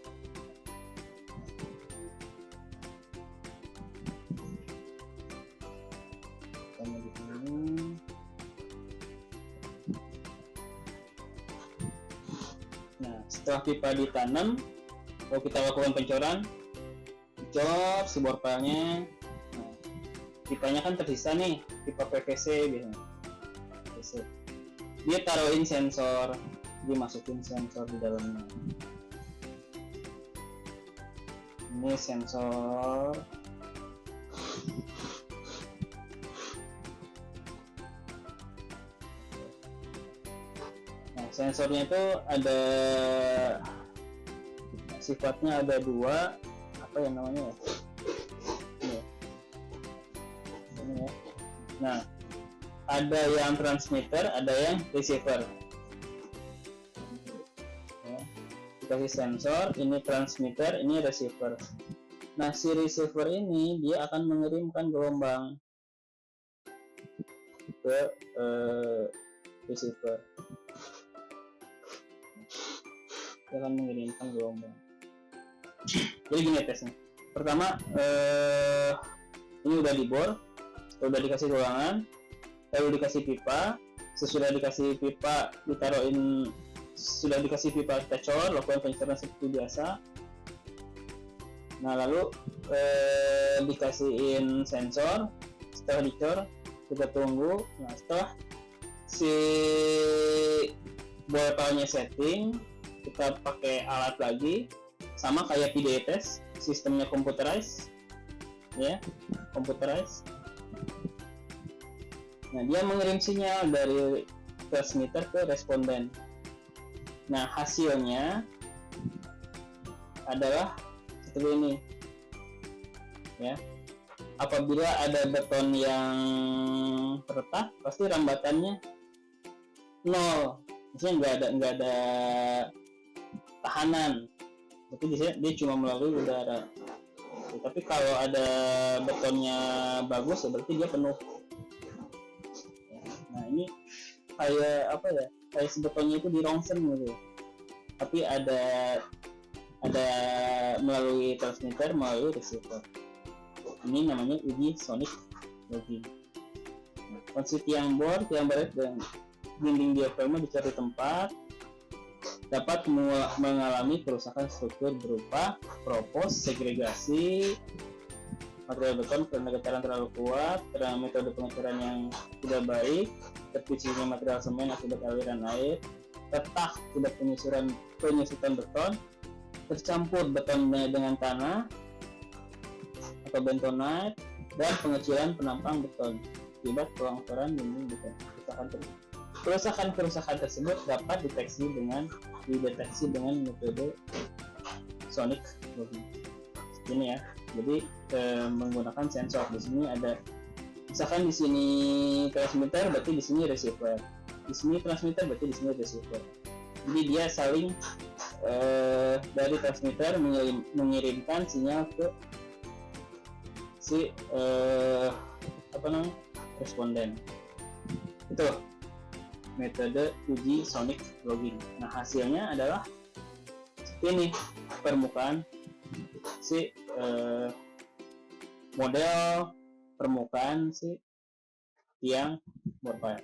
Pipanya di sini. Nah, setelah pipa ditanam, kalau kita lakukan pencoran, cor si bore file-nya. Nah, pipanya kan tersisa nih, pipa PVC biasanya. PVC. Dia taruhin sensor, dimasukin sensor di dalamnya. Ini sensor. Nah, sensornya itu ada sifatnya, ada dua, apa yang namanya ya? Ini ya. Nah, ada yang transmitter, ada yang receiver. Ya, dikasih sensor, ini transmitter, ini receiver. Nah, si receiver ini dia akan mengirimkan gelombang ke receiver. Dia akan mengirimkan gelombang. Jadi gini tesnya. Pertama, ini udah di bore, udah dikasih tulangan. lalu dikasih pipa. Sesudah dikasih pipa sudah dikasih pipa, kita cor, lakukan penyecoran seperti biasa. Nah lalu dikasihin sensor. Setelah dicor kita tunggu. Nah setelah si ball pile-nya setting, kita pakai alat lagi sama kayak PDA test, sistemnya computerized ya, computerized. Nah dia mengirim sinyal dari transmitter ke responden. Nah hasilnya adalah seperti ini ya. Apabila ada beton yang retak, pasti rambatannya 0, maksudnya nggak ada tahanan, berarti dia cuma melalui udara. Tapi kalau ada betonnya bagus ya berarti dia penuh. Nah ini kayak apa ya, kayak sebetulnya itu di rongsen gitu, tapi ada melalui transmitter, melalui receiver. Ini namanya uji sonic logging. Konsep tiang bor dan dinding diafragma dicari tempat dapat mengalami kerusakan struktur berupa propos, segregasi material beton karena getaran terlalu kuat, karena metode pengecoran yang tidak baik, terpiciknya material semen akibat aliran air, retak akibat penyusutan beton, tercampur betonnya dengan tanah atau bentonite, dan pengecilan penampang beton akibat pelongsoran dinding beton. Kerusakan tersebut dapat dideteksi dengan metode sonic logging. Ini ya. Jadi menggunakan sensor. Di sini ada, misalkan di sini transmitter, berarti di sini receiver. Di sini transmitter, berarti di sini receiver. Jadi dia saling dari transmitter mengirimkan sinyal ke si responden. Itu metode uji sonic logging. Nah hasilnya adalah ini permukaan si model permukaan si tiang bor pile.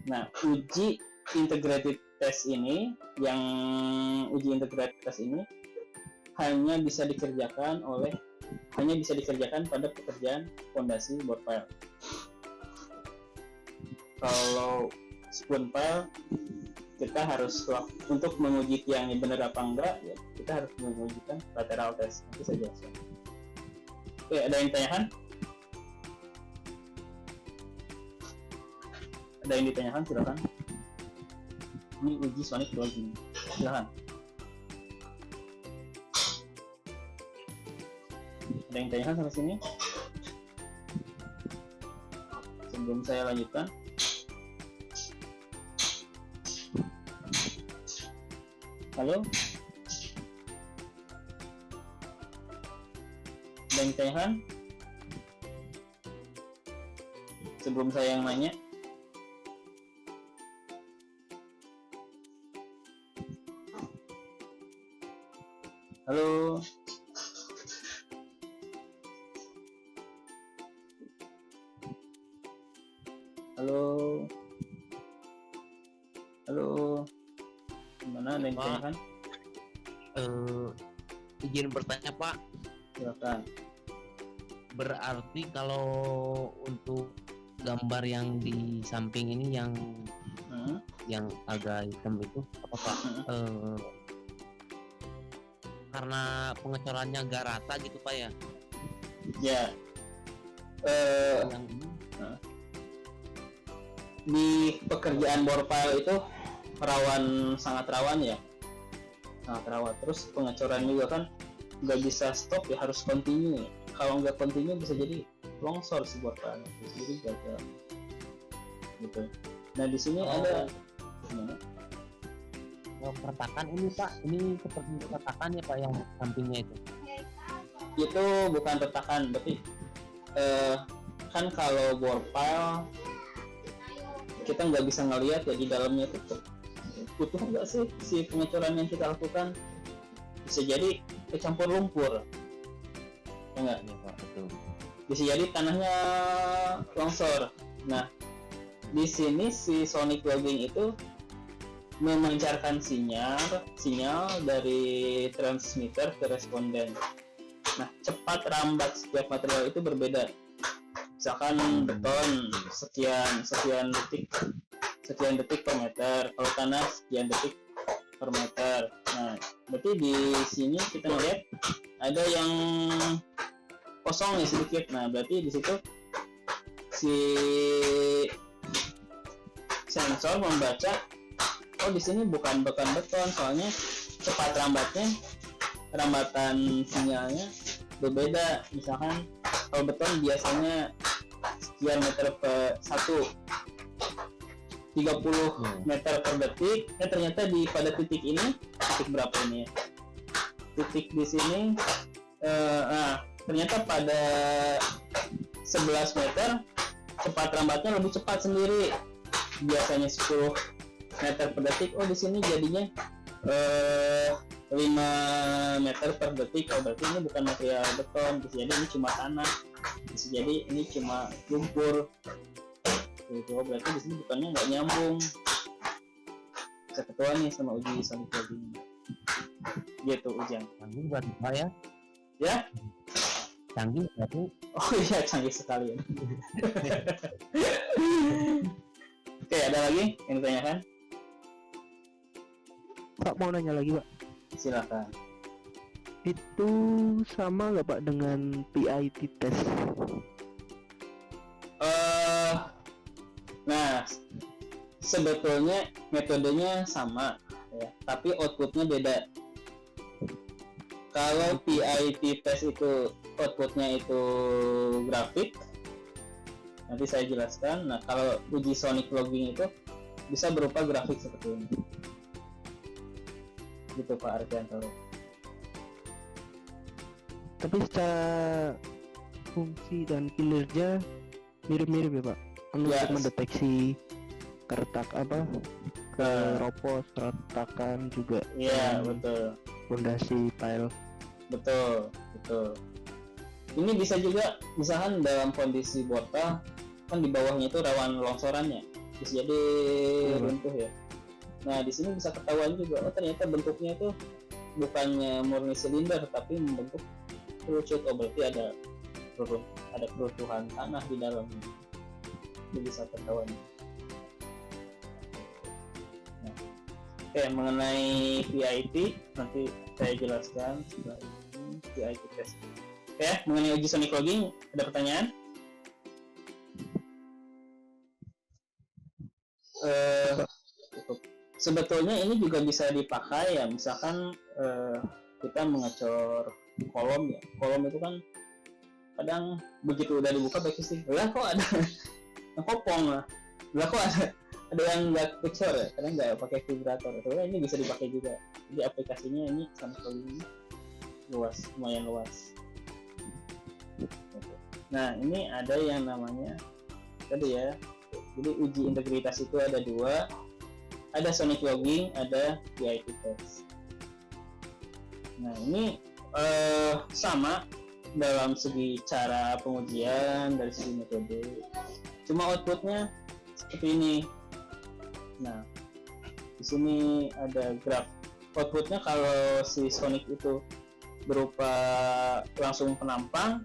Nah uji integrated test ini, hanya bisa dikerjakan pada pekerjaan fondasi bor pile. Kalau spoon pile kita harus untuk menguji tiangnya benar apa enggak ya, kita harus mengujikan lateral test. Nanti saya jelaskan. Oke, ada yang ditanyakan? Ada yang ditanyakan, silakan. Ini uji sonic logging, silakan. Ada yang ditanyakan sampai sini? Sebelum saya lanjutkan, halo? Ada yang ditanyakan? Sebelum saya yang nanya. Halo? Halo? Halo? Gimana, ada yang ditanyakan? Izin bertanya Pak. Silakan. Berarti kalau untuk gambar yang di samping ini yang agak hitam itu apa Pak? Karena pengecorannya agak rata gitu Pak ya? Ya. Di pekerjaan bor pile itu sangat rawan ya, sangat rawan. Terus pengecoran juga kan nggak bisa stop ya, harus continue. Kalau nggak continue bisa jadi longsor si bor pile, jadi gagal gitu. Nah di sini ada peretakan ini Pak, ini seperti peretakan ya Pak yang sampingnya itu bukan retakan, berarti kan kalau bor pile kita nggak bisa ngelihat ya di dalamnya itu utuh nggak sih si pengecoran yang kita lakukan. Bisa jadi kecampur lumpur ya nggak? Ya, Pak, betul. Bisa jadi tanahnya longsor. Nah di sini si sonic logging itu memancarkan sinyal dari transmitter ke responden. Nah, cepat rambat setiap material itu berbeda. Misalkan beton sekian detik per meter, kalau tanah sekian detik per meter. Nah, berarti di sini kita melihat ada yang kosong nih sedikit. Nah, berarti di situ si sensor membaca, oh di sini bukan beton, soalnya cepat rambatan sinyalnya berbeda. Misalkan kalau beton biasanya sekian meter per 30 meter per detik. Ternyata pada titik ini, titik berapa ini ya? Titik di sini, ternyata pada 11 meter cepat rambatnya lebih cepat sendiri. Biasanya 10 meter per detik. Oh di sini jadinya 5 meter per detik. Oh berarti ini bukan material beton. Bisa jadi ini cuma tanah. Bisa jadi ini cuma lumpur. Gitu, berarti di sini bukannya nggak nyambung. Bisa ketahuan nih sama uji sonic logging. Gitu Ujang. Canggih buat saya. Ya? Canggih berarti. Oh iya, canggih sekali. Oke, ada lagi yang ditanyakan? Pak mau nanya lagi Pak. Silakan. Itu sama nggak Pak dengan PIT test? Nah, sebetulnya metodenya sama ya, tapi outputnya beda. Kalau PIT test itu outputnya itu grafik, nanti saya jelaskan. Nah, kalau uji sonic logging itu bisa berupa grafik seperti ini. Gitu Pak Ardiantoro. Tapi secara fungsi dan kinerja mirip-mirip ya Pak? Untuk mendeteksi keropos, keretakan juga. Iya, betul. Fondasi pile. Betul. Ini bisa juga misalkan dalam kondisi bortal kan di bawahnya itu rawan longsorannya, bisa jadi runtuh ya. Nah di sini bisa ketahuan juga, oh ternyata bentuknya itu bukannya murni silinder tapi membentuk kerucut. Oh berarti ada keruntuhan tanah di dalamnya. Itu bisa ketahuan. Nah, oke, mengenai PIT nanti saya jelaskan setelah ini PIT test. Oke, mengenai uji sonic logging ada pertanyaan? Sebetulnya ini juga bisa dipakai ya, misalkan kita mengecor kolom ya. Kolom itu kan kadang begitu udah dibuka backsting, lah kok ada kopong lah kok ada yang nggak kecor ya, kadang nggak pakai vibrator. Soalnya ini bisa dipakai juga. Jadi aplikasinya ini sonic logging lumayan luas. Nah ini ada yang namanya tadi ya, jadi uji integritas itu ada dua, ada sonic logging, ada PIT test. Nah ini sama dalam segi cara pengujian, dari segi metode, cuma outputnya seperti ini. Nah di sini ada graf outputnya. Kalau si sonic itu berupa langsung penampang,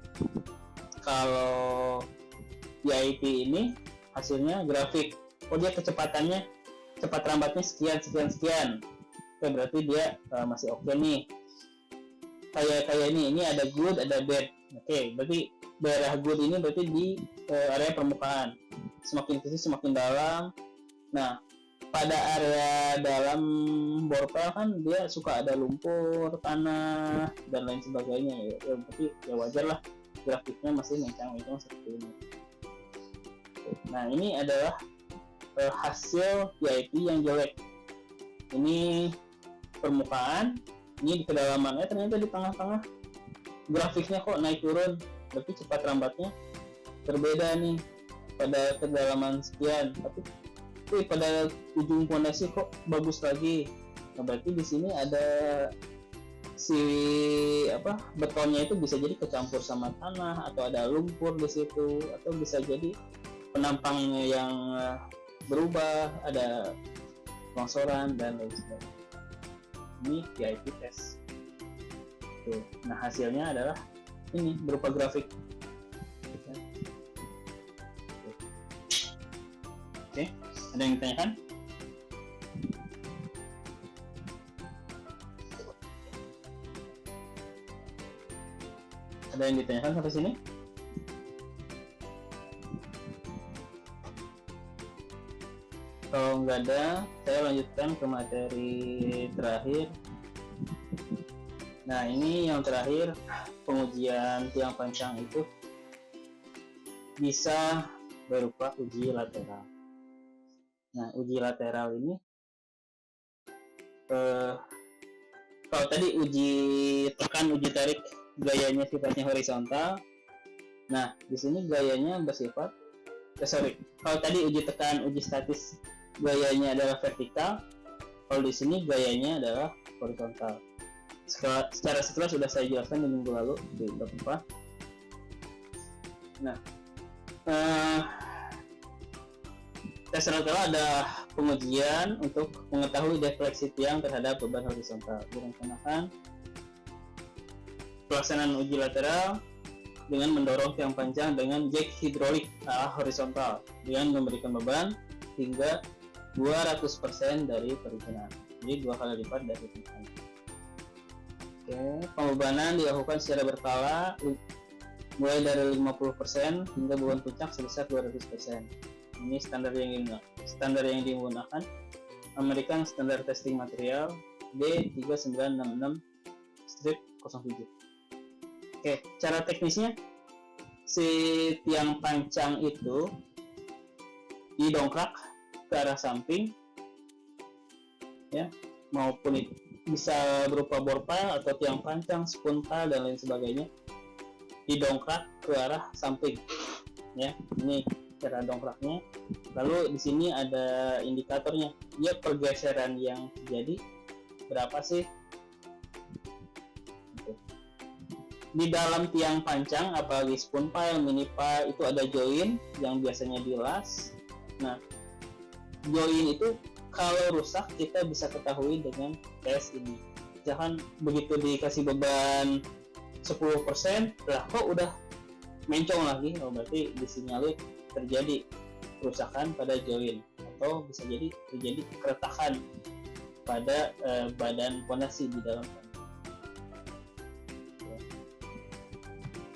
kalau PIT ini hasilnya grafik. Oh dia kecepatannya, cepat rambatnya sekian. Oke, berarti dia masih oke nih. Kayak ini ada good, ada bad. Oke, berarti daerah good ini berarti di area permukaan. Semakin ke sini semakin dalam. Nah, pada area dalam borpel kan dia suka ada lumpur, tanah dan lain sebagainya ya. Berarti ya wajar lah grafiknya masih mencang-mencang seperti ini. Nah, ini adalah hasil PIT yang jelek. Ini permukaan, ini di kedalamannya, ternyata di tengah-tengah grafiknya kok naik turun, berarti cepat rambatnya berbeda nih pada kedalaman sekian, tapi pada ujung fondasi kok bagus lagi. Nah, berarti di sini ada si betonnya itu bisa jadi kecampur sama tanah, atau ada lumpur di situ, atau bisa jadi penampangnya yang berubah, ada longsoran dan lain sebagainya. Ini PIP test. Tuh. Nah hasilnya adalah ini berupa grafik. Oke, ada yang ditanyakan? Ada yang ditanyakan sampai sini? Kalau nggak ada, saya lanjutkan ke materi terakhir. Nah ini yang terakhir, pengujian tiang panjang itu bisa berupa uji lateral. Nah uji lateral ini kalau tadi uji tekan, uji tarik gayanya sifatnya horizontal. Nah di sini gayanya bersifat kalau tadi uji tekan, uji statis gayanya adalah vertikal, kalau di sini gayanya adalah horizontal. Secara sekilas sudah saya jelaskan di minggu lalu di bab 4. Nah tes lateral ada pengujian untuk mengetahui defleksi tiang terhadap beban horizontal. Direncanakan pelaksanaan uji lateral dengan mendorong tiang panjang dengan jack hidrolik arah horizontal dengan memberikan beban hingga 200% dari perizinan. Jadi 2 kali lipat dari perizinan. Oke, pembebanan dilakukan secara berkala mulai dari 50% hingga beban puncak sebesar 200%. Ini standar yang digunakan American Standard Testing Material B3966-07. Oke, cara teknisnya si tiang pancang itu didongkrak ke arah samping, ya, maupun itu bisa berupa bore pile atau tiang pancang, spoon pile dan lain sebagainya, didongkrak ke arah samping, ya. Ini cara dongkraknya. Lalu di sini ada indikatornya, ya, pergeseran yang terjadi berapa sih. Di dalam tiang pancang, apalagi spoon pile, mini pile, itu ada join yang biasanya dilas. Nah, join itu kalau rusak kita bisa ketahui dengan tes ini. Misalkan begitu dikasih beban 10%, lah kok udah mencong lagi, oh berarti disinyalir terjadi kerusakan pada join, atau bisa jadi terjadi keretakan pada badan fondasi di dalam.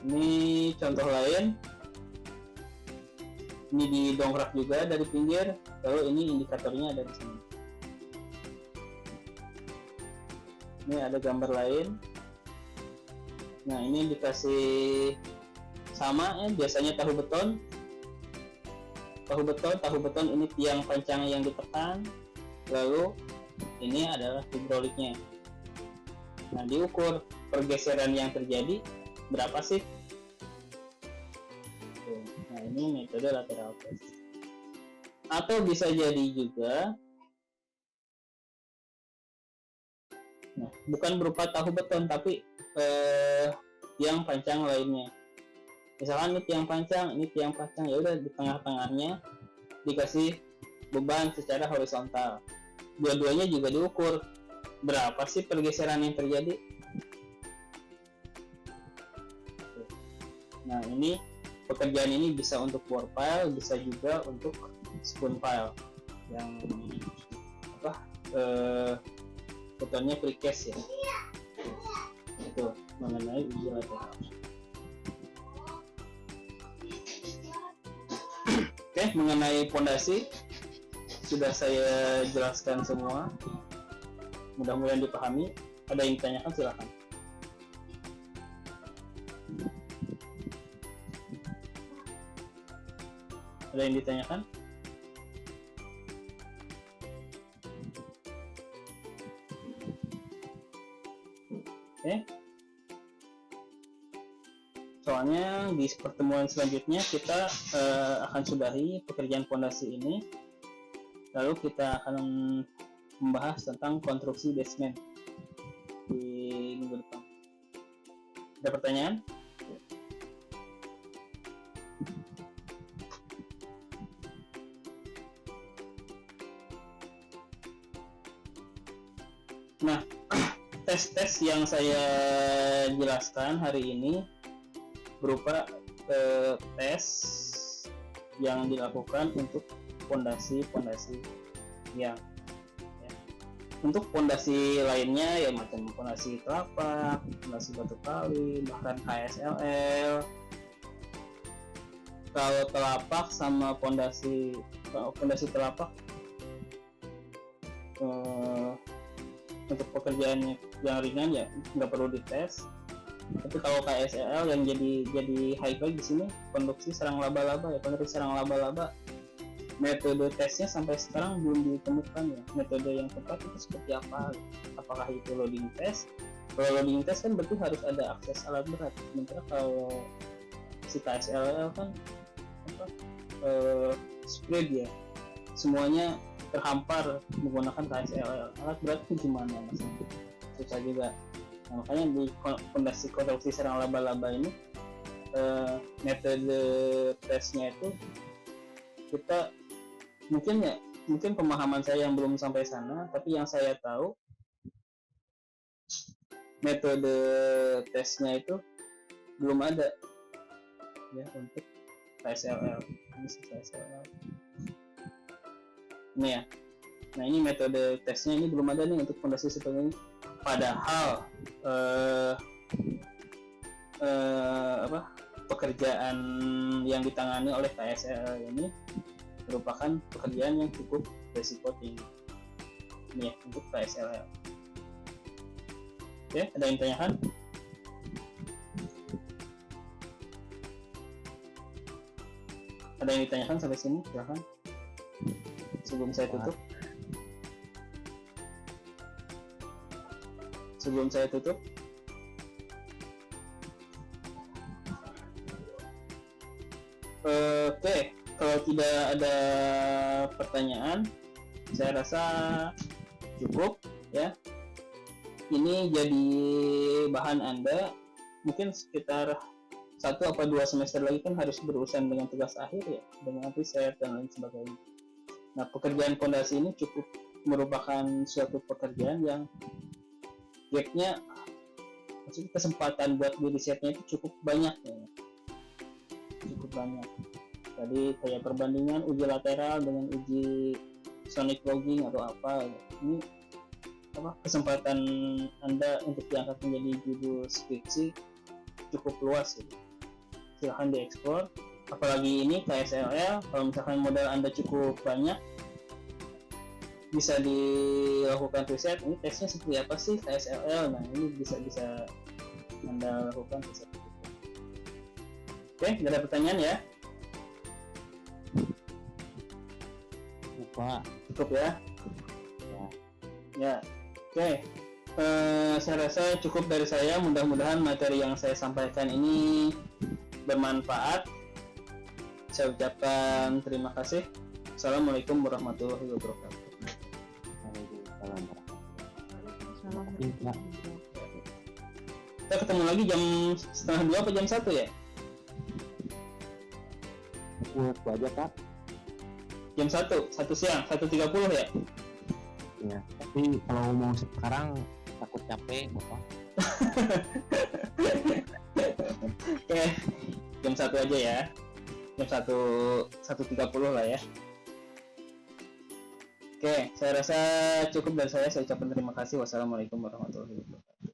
Ini contoh lain, ini didongkrak juga dari pinggir, lalu ini indikatornya ada di sini. Ini ada gambar lain. Nah ini dikasih sama, ya, biasanya tahu beton ini tiang pancang yang ditekan, lalu ini adalah hidroliknya. Nah diukur pergeseran yang terjadi berapa sih. Nah ini metode lateral test. Atau bisa jadi juga, nah, bukan berupa tahu beton tapi tiang pancang lainnya. Misalkan ini tiang pancang, ya udah di tengah-tengahnya dikasih beban secara horizontal. Dua-duanya juga diukur berapa sih pergeseran yang terjadi. Nah ini pekerjaan ini bisa untuk bore pile, bisa juga untuk spoon pile yang betonnya precast, ya. Itu mengenai uji lateral. Oke, mengenai fondasi sudah saya jelaskan semua, mudah-mudahan dipahami. Ada yang ditanyakan silakan. Ada yang ditanyakan? Oke. Soalnya di pertemuan selanjutnya kita akan sudahi pekerjaan fondasi ini, lalu kita akan membahas tentang konstruksi basement di minggu depan. Ada pertanyaan? Nah, tes-tes yang saya jelaskan hari ini berupa tes yang dilakukan untuk pondasi-pondasi yang ya. Untuk pondasi lainnya ya macam pondasi telapak, pondasi batu kali, bahkan KSLL. Kalau telapak sama pondasi telapak untuk pekerjaan yang ringan ya nggak perlu dites. Tapi kalau KSLL yang jadi highlight di sini konduksi serang laba-laba ya, konduksi serang laba-laba, metode tesnya sampai sekarang belum ditemukan ya, metode yang tepat itu seperti apa. Apakah itu loading test? Kalau loading test kan berarti harus ada akses alat berat, sementara kalau si KSLL kan spread ya, semuanya terhampar menggunakan KSLL. Alat berat itu gimana maksudnya? Susah juga. Nah, makanya di fondasi konstruksi serang laba-laba ini metode tesnya itu kita mungkin pemahaman saya yang belum sampai sana, tapi yang saya tahu metode tesnya itu belum ada ya untuk KSLL. Ini KSLL ini ya. Nah, ini metode tesnya ini belum ada nih untuk fondasi seperti ini. Padahal pekerjaan yang ditangani oleh KSLL ini merupakan pekerjaan yang cukup resiko tinggi. Ini ya untuk KSLL. Oke, ada yang tanyakan? Ada yang ditanyakan sampai sini? Silahkan. Sebelum saya tutup. Oke, kalau tidak ada pertanyaan, saya rasa cukup ya. Ini jadi bahan Anda mungkin sekitar 1 atau 2 semester lagi kan harus berurusan dengan tugas akhir ya, dengan riset dan lain sebagainya. Nah, pekerjaan fondasi ini cukup merupakan suatu pekerjaan yang gapnya, maksudnya kesempatan buat di risetnya itu cukup banyak ya. Cukup banyak. Tadi kayak perbandingan uji lateral dengan uji sonic logging atau apa. Ini kesempatan Anda untuk diangkat menjadi judul skripsi cukup luas ya. Silahkan dieksplor. Apalagi ini KSLL, kalau misalkan modal Anda cukup banyak, bisa dilakukan riset. Ini tesnya seperti apa sih KSLL? Nah, ini bisa Anda lakukan riset. Oke, tidak ada pertanyaan ya? Cukup ya? Ya. Oke. Saya rasa cukup dari saya. Mudah-mudahan materi yang saya sampaikan ini bermanfaat. Saya ucapkan terima kasih. Assalamualaikum warahmatullahi wabarakatuh. Kita ketemu lagi jam 1:30 apa jam 1 ya? Aku aja Kak. Jam 1 siang, 1:30 ya? Ya, tapi kalau mau sekarang takut capek Bapak. Oke, jam 1 aja ya. Jam 1:30 lah ya. Oke, saya rasa cukup dari saya. Saya ucapkan terima kasih. Wassalamualaikum warahmatullahi wabarakatuh.